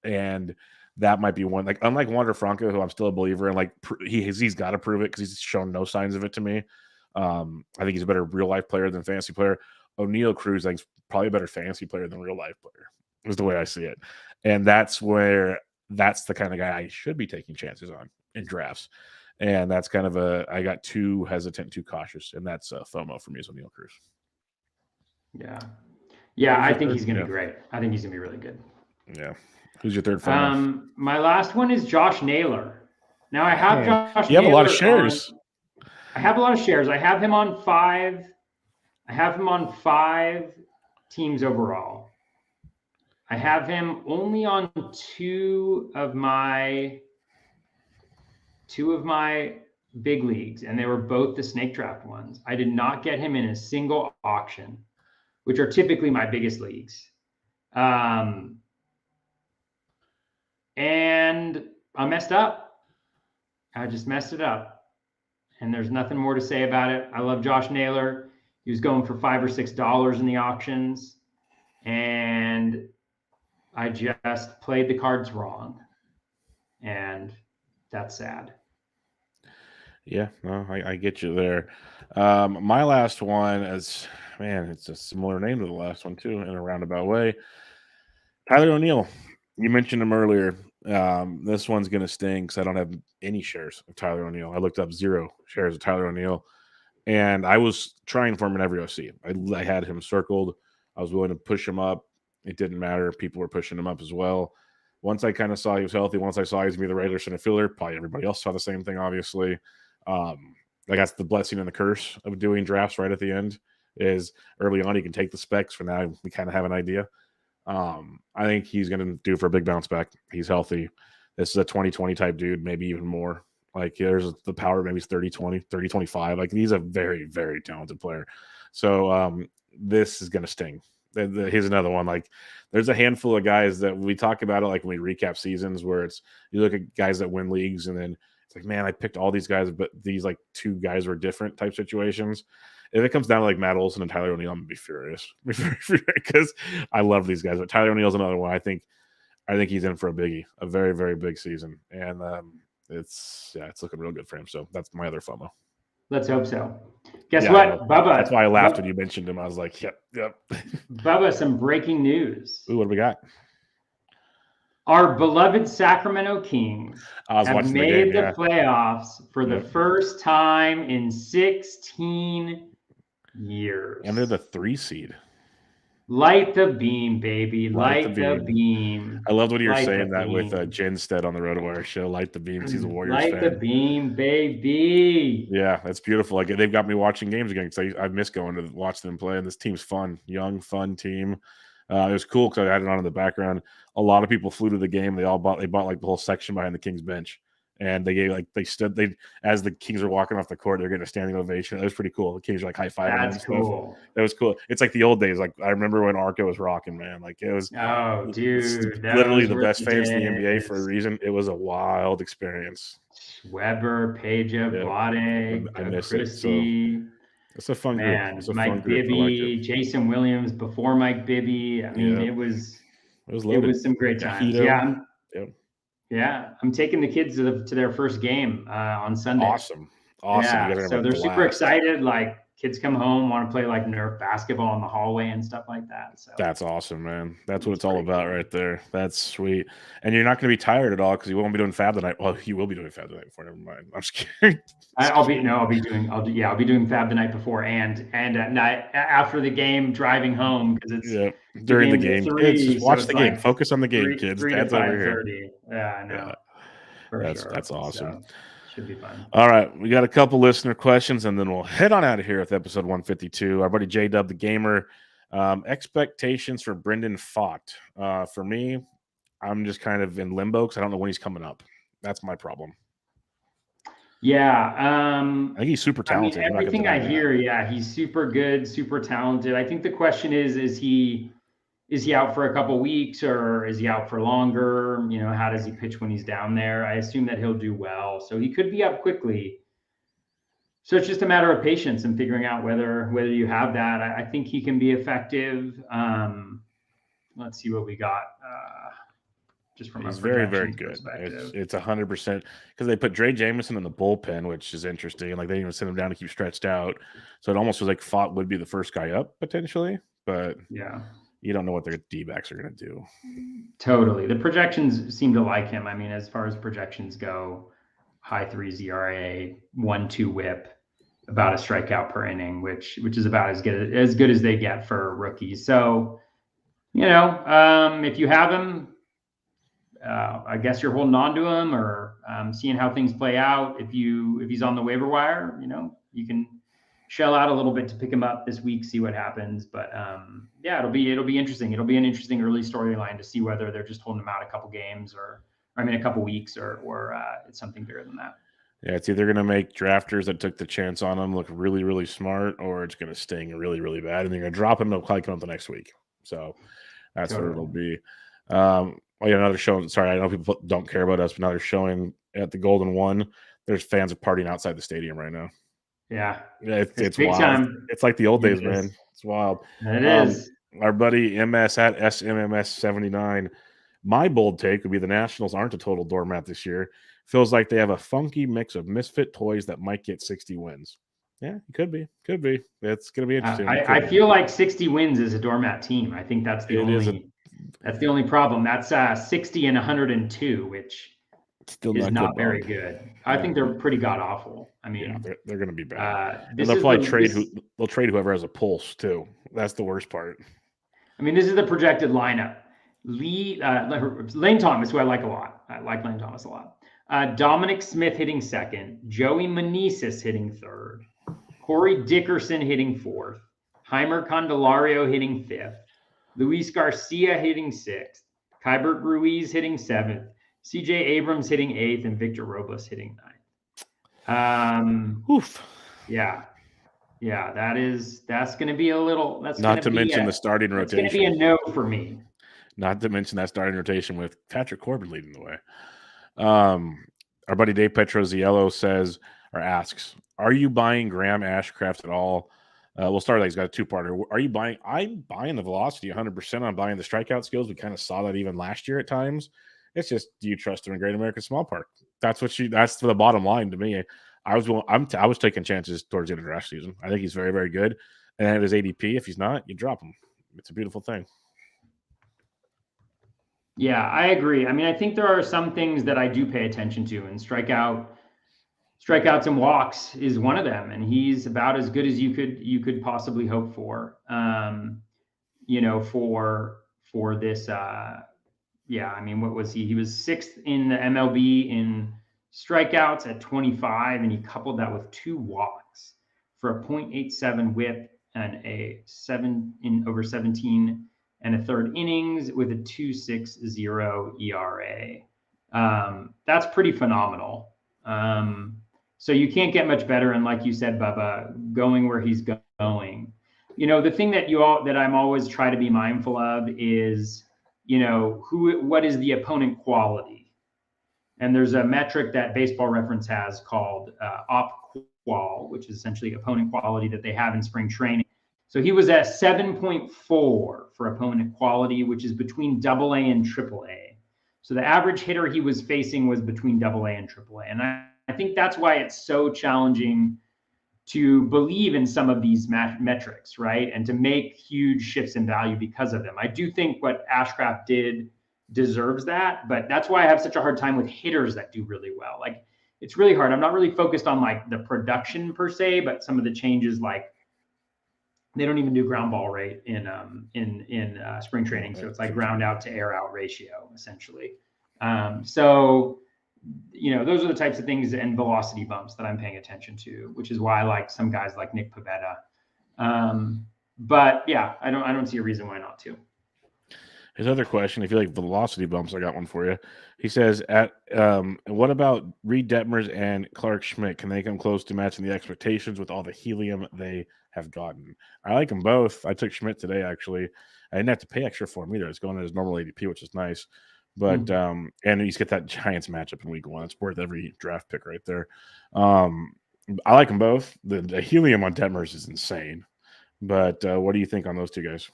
and that might be one. Like, unlike Wander Franco, who I'm still a believer in, like he's got to prove it because he's shown no signs of it to me. I think he's a better real life player than fantasy player. O'Neal Cruz, I think, is probably a better fantasy player than real life player. Is the way I see it, and that's the kind of guy I should be taking chances on in drafts. And that's kind of I got too hesitant, too cautious, and that's FOMO for me is O'Neal Cruz.
Yeah, I think he's going to be great. I think he's going to be really good.
Yeah. Who's your third FOMO?
My last one is Josh Naylor. Now I have Josh
You have
Naylor
a lot of shares.
I have a lot of shares. I have him on 5. I have him on 5 teams overall. I have him only on 2 of my big leagues, and they were both the snake draft ones. I did not get him in a single auction, which are typically my biggest leagues. And I messed up. I just messed it up. And there's nothing more to say about it. I love Josh Naylor. He was going for $5 or $6 in the auctions. And I just played the cards wrong. And that's sad.
Yeah, no, I get you there. My last one is, it's a similar name to the last one too, in a roundabout way. Tyler O'Neill. You mentioned him earlier. This one's going to sting because I don't have any shares of Tyler O'Neill. I looked up 0 shares of Tyler O'Neill, and I was trying for him in every OC. I had him circled. I was willing to push him up. It didn't matter. People were pushing him up as well. Once I kind of saw he was healthy, once I saw he was going to be the regular center fielder, probably everybody else saw the same thing, obviously. That's the blessing and the curse of doing drafts right at the end is early on you can take the specs. For now, we kind of have an idea. I think he's going to do for a big bounce back. He's healthy. This is a 2020 type dude, maybe even more. Like there's the power, maybe it's 30-20, 30-25. Like he's a very, very talented player. So this is going to sting. Here's another one. Like there's a handful of guys that we talk about it like when we recap seasons where it's you look at guys that win leagues and then it's like, man, I picked all these guys, but these like two guys were different type situations. If it comes down to like Matt Olson and Tyler O'Neill, I'm gonna be furious because I love these guys. But Tyler O'Neill's another one. I think he's in for a biggie, a very, very big season, and it's looking real good for him. So that's my other FOMO.
Let's hope so. Guess what, Bubba?
That's why I laughed when you mentioned him. I was like, yep.
Bubba, some breaking news.
Ooh, what do we got?
Our beloved Sacramento Kings have made the playoffs for the first time in 16 years.
And they're the 3 seed.
Light the beam, baby. Light the beam.
I loved when you were saying that with Jen Stead on the RotoWire show. Light the beam. He's a Warriors fan.
Light the beam, baby.
Yeah, that's beautiful. Like they've got me watching games again because I miss going to watch them play. And this team's fun, young, fun team. It was cool because I had it on in the background. A lot of people flew to the game. They bought like the whole section behind the Kings bench. And as the Kings were walking off the court, they're getting a standing ovation. It was pretty cool. The Kings were like high-fiving them and stuff.
Cool.
That was cool. It's like the old days. Like I remember when Arco was rocking, man. Like it was literally the best fans in the NBA for a reason. It was a wild experience.
Weber, Peja, Vlade, Christie.
So it's a fun group. It's a
Mike
fun group.
Bibby, Jason Williams before Mike Bibby. I mean, it was some great times. Yeah, I'm taking the kids to their first game on Sunday.
Awesome.
Yeah, so they're super excited. Like kids come home, want to play like Nerf basketball in the hallway and stuff like that. So
that's awesome, man. That's what it's all about right there. That's sweet. And you're not going to be tired at all because you won't be doing Fab the night. Well, you will be doing Fab the night before. Never mind. I'm just kidding.
I'll be doing Fab the night before and at night after the game driving home because it's
during the game. Just watch the game. Focus on the game, kids. Dad's over here.
Yeah, I know.
That's awesome.
So, should be fun.
All right, we got a couple listener questions, and then we'll head on out of here with episode 152. Our buddy J-Dub the Gamer. Expectations for Brendan Fott. For me, I'm just kind of in limbo because I don't know when he's coming up. That's my problem.
Yeah.
I think he's super talented.
Everything I hear, he's super good, super talented. I think the question is he out for a couple weeks or is he out for longer? You know, how does he pitch when he's down there? I assume that he'll do well. So he could be up quickly. So it's just a matter of patience and figuring out whether you have that. I think he can be effective. Let's see what we got. Just from
he's very, very good. It's 100% because they put Dre Jamison in the bullpen, which is interesting. Like they didn't even send him down to keep stretched out. So it almost was like Fott would be the first guy up potentially, but you don't know what their D-backs are going to do.
Totally. The projections seem to like him. I mean, as far as projections go, high 3s ERA, 1-2 whip, about a strikeout per inning, which is about as good as they get for rookies. So, you know, if you have him, I guess you're holding on to him or seeing how things play out. If he's on the waiver wire, you know, you can shell out a little bit to pick him up this week, see what happens. But it'll be interesting. It'll be an interesting early storyline to see whether they're just holding him out a couple games a couple weeks or it's something bigger than that.
Yeah, it's either going to make drafters that took the chance on him look really, really smart, or it's going to sting really, really bad, and they're going to drop him. They'll probably come up the next week. So that's what it'll be. Another show. Sorry, I know people don't care about us, but now they're showing at the Golden One. There's fans are partying outside the stadium right now.
Yeah,
it's wild. Time. It's like the old days, man. It's wild.
It is.
Our buddy MS at SMMS79. My bold take would be the Nationals aren't a total doormat this year. Feels like they have a funky mix of misfit toys that might get 60 wins. Yeah, it could be. Could be. It's going to be interesting.
I feel like 60 wins is a doormat team. I think that's the only problem. That's 60 and 102, which
still
is not very good. I think they're pretty god awful. I mean,
they're going to be bad. And they'll probably trade whoever has a pulse too. That's the worst part.
I mean, this is the projected lineup. Lane Thomas, who I like a lot. I like Lane Thomas a lot. Dominic Smith hitting second. Joey Meneses hitting third. Corey Dickerson hitting fourth. Heimer Candelario hitting fifth. Luis Garcia hitting 6th. Kybert Ruiz hitting 7th. CJ Abrams hitting 8th, and Victor Robles hitting 9th.
Oof.
Yeah. Yeah, that's going to be a little. That's
not to mention the starting rotation.
It's going to be a no for me.
Not to mention that starting rotation with Patrick Corbin leading the way. Our buddy Dave Petroziello says or asks, "Are you buying Graham Ashcraft at all?" We'll start. He's got a two-parter. Are you buying? I'm buying the velocity 100%. I'm buying the strikeout skills. We kind of saw that even last year at times. It's just, do you trust him in Great American Small Park? That's the bottom line to me. I was taking chances towards the end of the draft season. I think he's very, very good. And at his ADP, if he's not, you drop him. It's a beautiful thing.
Yeah, I agree. I mean, I think there are some things that I do pay attention to, and strikeouts and walks is one of them. And he's about as good as you could possibly hope for. For this. Yeah, I mean, what was he? He was 6th in the MLB in strikeouts at 25, and he coupled that with 2 walks for a .87 WHIP and a 7 in over 17 and a third innings with a 2.60 ERA. That's pretty phenomenal. So you can't get much better. And like you said, Bubba, going where he's going. The thing that I'm always try to be mindful of is, what is the opponent quality? And there's a metric that Baseball Reference has called op-qual, which is essentially opponent quality that they have in spring training. So he was at 7.4 for opponent quality, which is between AA and AAA. So the average hitter he was facing was between AA and AAA. And I think that's why it's so challenging to believe in some of these metrics, right? And to make huge shifts in value because of them. I do think what Ashcraft did deserves that, but that's why I have such a hard time with hitters that do really well. Like, it's really hard. I'm not really focused on like the production per se, but some of the changes, like they don't even do ground ball rate in spring training. So it's like ground out to air out ratio, essentially. So those are the types of things and velocity bumps that I'm paying attention to, which is why I like some guys like Nick Pivetta. But yeah, I don't see a reason why not to.
His other question, if you like velocity bumps, I got one for you. He says, what about Reed Detmers and Clark Schmidt? Can they come close to matching the expectations with all the helium they have gotten? I like them both. I took Schmidt today, actually. I didn't have to pay extra for him either. It's going at his normal ADP, which is nice. But and he's got that Giants matchup in week 1. It's worth every draft pick right there. I like them both. The helium on Detmers is insane. But what do you think on those two guys?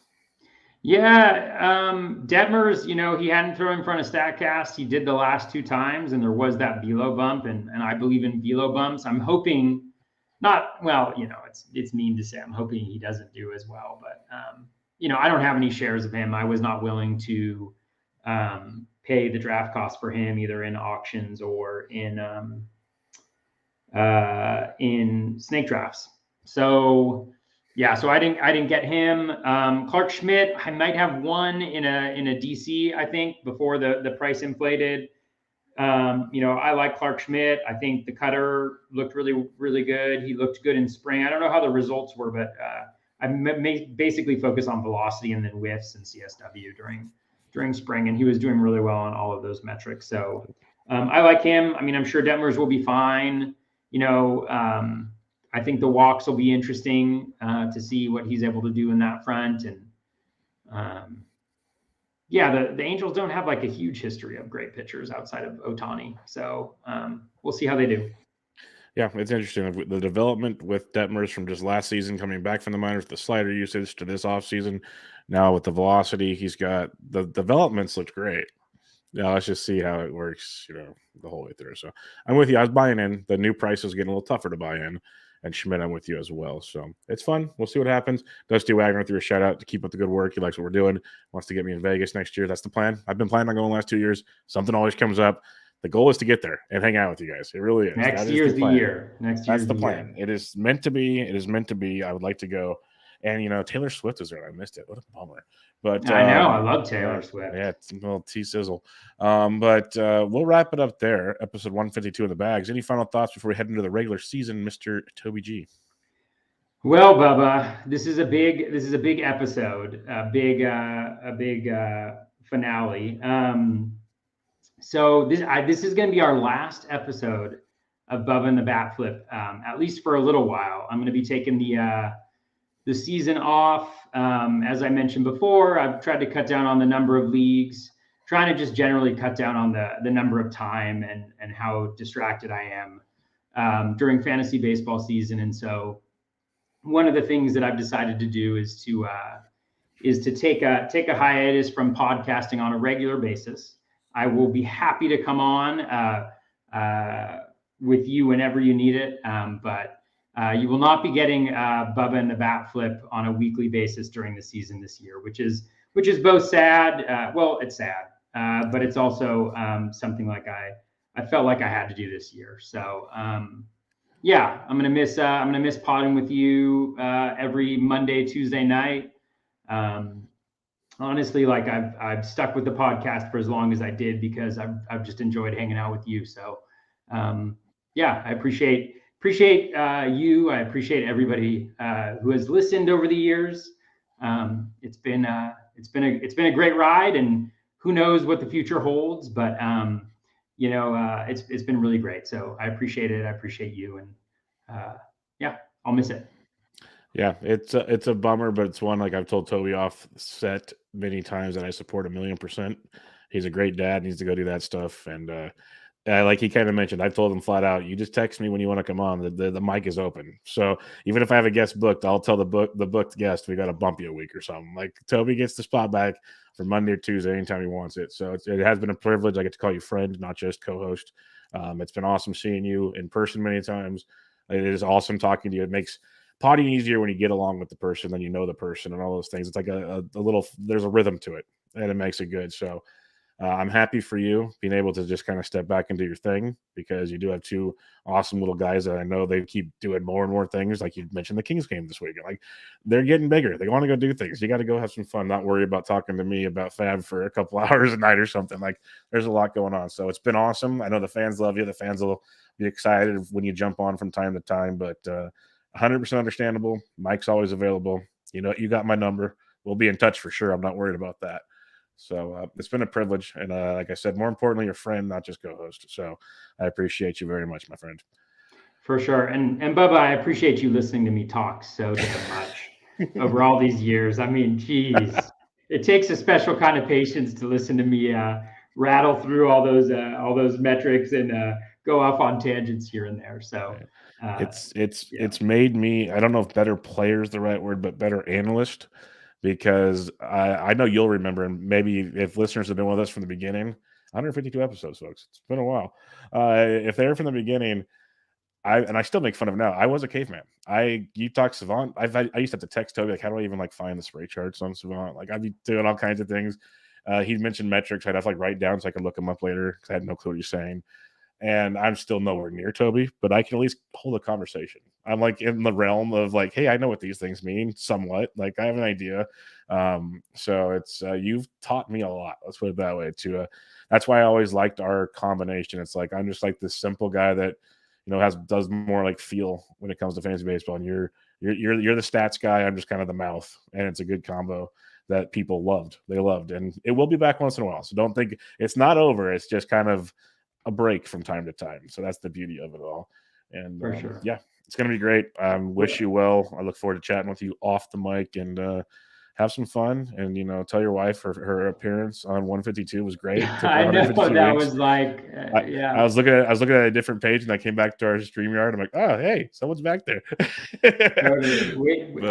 Yeah, Detmers, he hadn't thrown in front of StatCast. He did the last 2 times, and there was that velo bump, and I believe in velo bumps. I'm hoping it's mean to say I'm hoping he doesn't do as well, but I don't have any shares of him. I was not willing to pay the draft cost for him either in auctions or in snake drafts. So yeah, so I didn't get him. Clark Schmidt, I might have one in a DC, I think, before the price inflated. I like Clark Schmidt. I think the cutter looked really, really good. He looked good in spring. I don't know how the results were, but I basically focus on velocity and then whiffs and CSW during spring, and he was doing really well on all of those metrics. So I like him. I mean, I'm sure Detmers will be fine. I think the walks will be interesting to see what he's able to do in that front. And the Angels don't have like a huge history of great pitchers outside of Ohtani. So we'll see how they do.
Yeah, it's interesting. The development with Detmers from just last season, coming back from the minors, the slider usage to this offseason, now with the velocity, he's got the developments looked great. Yeah, let's just see how it works, the whole way through. So I'm with you. I was buying in. The new price is getting a little tougher to buy in. And Schmidt, I'm with you as well. So it's fun. We'll see what happens. Dusty Wagner threw a shout out to keep up the good work. He likes what we're doing. Wants to get me in Vegas next year. That's the plan. I've been planning on going the last 2 years. Something always comes up. The goal is to get there and hang out with you guys. It really is.
Next year's the year.
That's the plan. It is meant to be. It is meant to be. I would like to go. And, Taylor Swift is there. I missed it. What a bummer. But
I know. I love Taylor Swift.
Yeah, it's a little T-sizzle. But we'll wrap it up there. Episode 152 in the bags. Any final thoughts before we head into the regular season, Mr. Toby G?
Well, Bubba, this is a big episode, a big finale. So this is going to be our last episode of Bubba and the Bat Flip, at least for a little while. I'm going to be taking the season off. As I mentioned before, I've tried to cut down on the number of leagues, trying to just generally cut down on the number of time and how distracted I am during fantasy baseball season. And so one of the things that I've decided to do is to take a hiatus from podcasting on a regular basis. I will be happy to come on with you whenever you need it, but you will not be getting Bubba and the Bat Flip on a weekly basis during the season this year, which is both sad. Well, it's sad, but it's also something like I felt like I had to do this year. So yeah, I'm gonna miss podding with you every Monday, Tuesday night. Honestly, like I've stuck with the podcast for as long as I did because I've just enjoyed hanging out with you. So yeah, I appreciate you. I appreciate everybody who has listened over the years. It's been a great ride, and who knows what the future holds, but it's been really great. So I appreciate it. I appreciate you, and yeah, I'll miss it.
Yeah, it's a bummer, but it's one like I've told Toby off set many times that I support 1,000,000%. He's a great dad, needs to go do that stuff, and like he kind of mentioned, I've told him flat out, you just text me when you want to come on. The mic is open. So even if I have a guest booked, I'll tell the booked guest we got to bump you a week or something. Like Toby gets the spot back for Monday or Tuesday anytime he wants it. So it has been a privilege. I get to call you friend, not just co-host. It's been awesome seeing you in person many times. It is awesome talking to you. It makes potting easier when you get along with the person, then you know the person and all those things. It's like a little, there's a rhythm to it, and it makes it good. So I'm happy for you being able to just kind of step back into your thing, because you do have two awesome little guys that I know they keep doing more and more things. Like you mentioned the Kings game this week. Like they're getting bigger. They want to go do things. You got to go have some fun, not worry about talking to me about Fab for a couple hours a night or something. Like there's a lot going on. So it's been awesome. I know the fans love you. The fans will be excited when you jump on from time to time, but 100% understandable. Mike's always available. You know, you got my number. We'll be in touch for sure. I'm not worried about that. So it's been a privilege. And like I said, more importantly, your friend, not just co-host. So I appreciate you very much, my friend.
For sure. And Bubba, I appreciate you listening to me talk so damn much over all these years. I mean, geez, it takes a special kind of patience to listen to me rattle through all those metrics and go off on tangents here and there. So
it's made me, I don't know if better player is the right word, but better analyst, because I know you'll remember, and maybe if listeners have been with us from the beginning, 152 episodes, folks. It's been a while. If they're from the beginning, I still make fun of now. I was a caveman. You talk Savant. I used to have to text Toby, like, how do I even like find the spray charts on Savant? Like I'd be doing all kinds of things. He mentioned metrics. I'd have to like write down so I could look them up later because I had no clue what you're saying. And I'm still nowhere near Toby, but I can at least hold a conversation. I'm like in the realm of like, hey, I know what these things mean somewhat. Like I have an idea. So it's you've taught me a lot. Let's put it that way. That's why I always liked our combination. It's like I'm just like this simple guy that does more like feel when it comes to fantasy baseball, and you're the stats guy. I'm just kind of the mouth, and it's a good combo that people loved. They loved, and it will be back once in a while. So don't think it's not over. It's just kind of a break from time to time. So that's the beauty of it all. And
for sure.
Yeah, it's going to be great. Wish you well. I look forward to chatting with you off the mic, and have some fun. And, tell your wife her appearance on 152 was great.
I know that weeks. Was like, yeah.
I was looking at a different page, and I came back to our StreamYard. I'm like, oh, hey, someone's back there.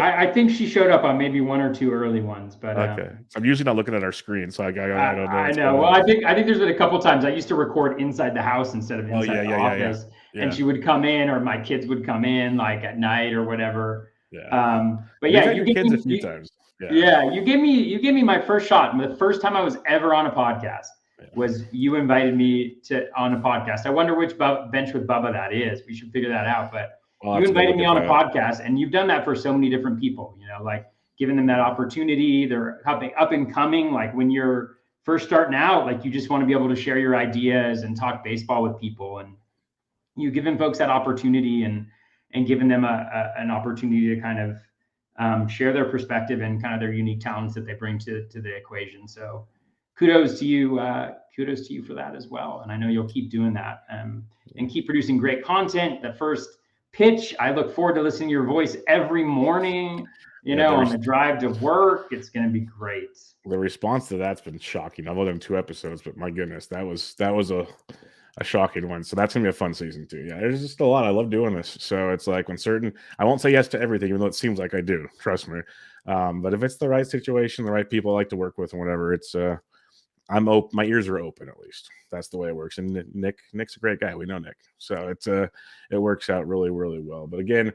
I think she showed up on maybe one or two early ones, but
okay. I'm usually not looking at our screen, so I don't know.
I know. Well, I think there's been a couple times I used to record inside the house instead of inside the office, and she would come in, or my kids would come in like at night or whatever.
Yeah.
But yeah,
you kids a few times.
Yeah, you gave me my first shot. The first time I was ever on a podcast was you invited me on a podcast. I wonder which bench with Bubba that is. We should figure that out. But you invited me on a podcast, and you've done that for so many different people. Like giving them that opportunity. They're up and coming. Like when you're first starting out, like you just want to be able to share your ideas and talk baseball with people, and you giving folks that opportunity and and giving them an opportunity to kind of share their perspective and kind of their unique talents that they bring to the equation. So kudos to you for that as well. And I know you'll keep doing that and keep producing great content. The first pitch, I look forward to listening to your voice every morning, on the drive to work. It's going to be great.
The response to that's been shocking. I've only done 2 episodes, but my goodness, that was a shocking one. So that's gonna be a fun season too. Yeah, there's just a lot. I love doing this. So it's like I won't say yes to everything, even though it seems like I do. Trust me. But if it's the right situation, the right people I like to work with, and whatever, it's I'm open. My ears are open, at least. That's the way it works. And Nick's a great guy. We know Nick, so it works out really, really well. But again,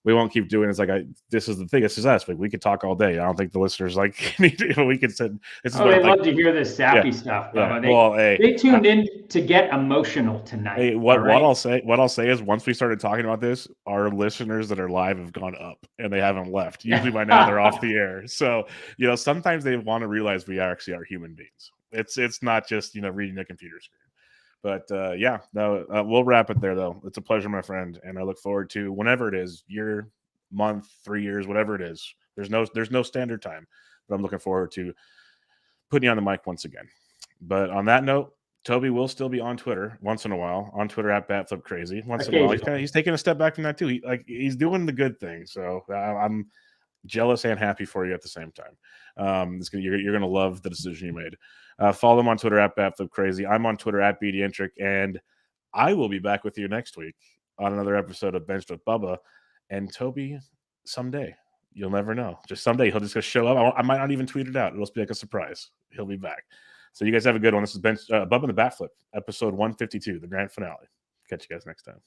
we won't keep doing it. It's like this is the thing. This is us. Like we could talk all day. I don't think the listeners need to. We could sit.
They love to hear this sappy stuff. Bubba. They tuned in to get emotional tonight.
Hey, what I'll say is once we started talking about this, our listeners that are live have gone up and they haven't left. Usually by now they're off the air. So sometimes they want to realize we actually are human beings. It's not just reading a computer screen. But we'll wrap it there, though. It's a pleasure, my friend, and I look forward to whenever it is, year, month, 3 years, whatever it is. There's no standard time, but I'm looking forward to putting you on the mic once again. But on that note, Toby will still be on Twitter once in a while, on Twitter at BatFlipCrazy. Once in a while, he's taking a step back from that too. He's doing the good thing, so I'm jealous and happy for you at the same time. You're gonna love the decision you made. Follow him on Twitter at BatFlipCrazy. I'm on Twitter at BDentric, and I will be back with you next week on another episode of Benched with Bubba. And Toby, someday, you'll never know. Just someday he'll just show up. I might not even tweet it out. It'll just be like a surprise. He'll be back. So you guys have a good one. This is Bubba the Bat Flip, episode 152, the grand finale. Catch you guys next time.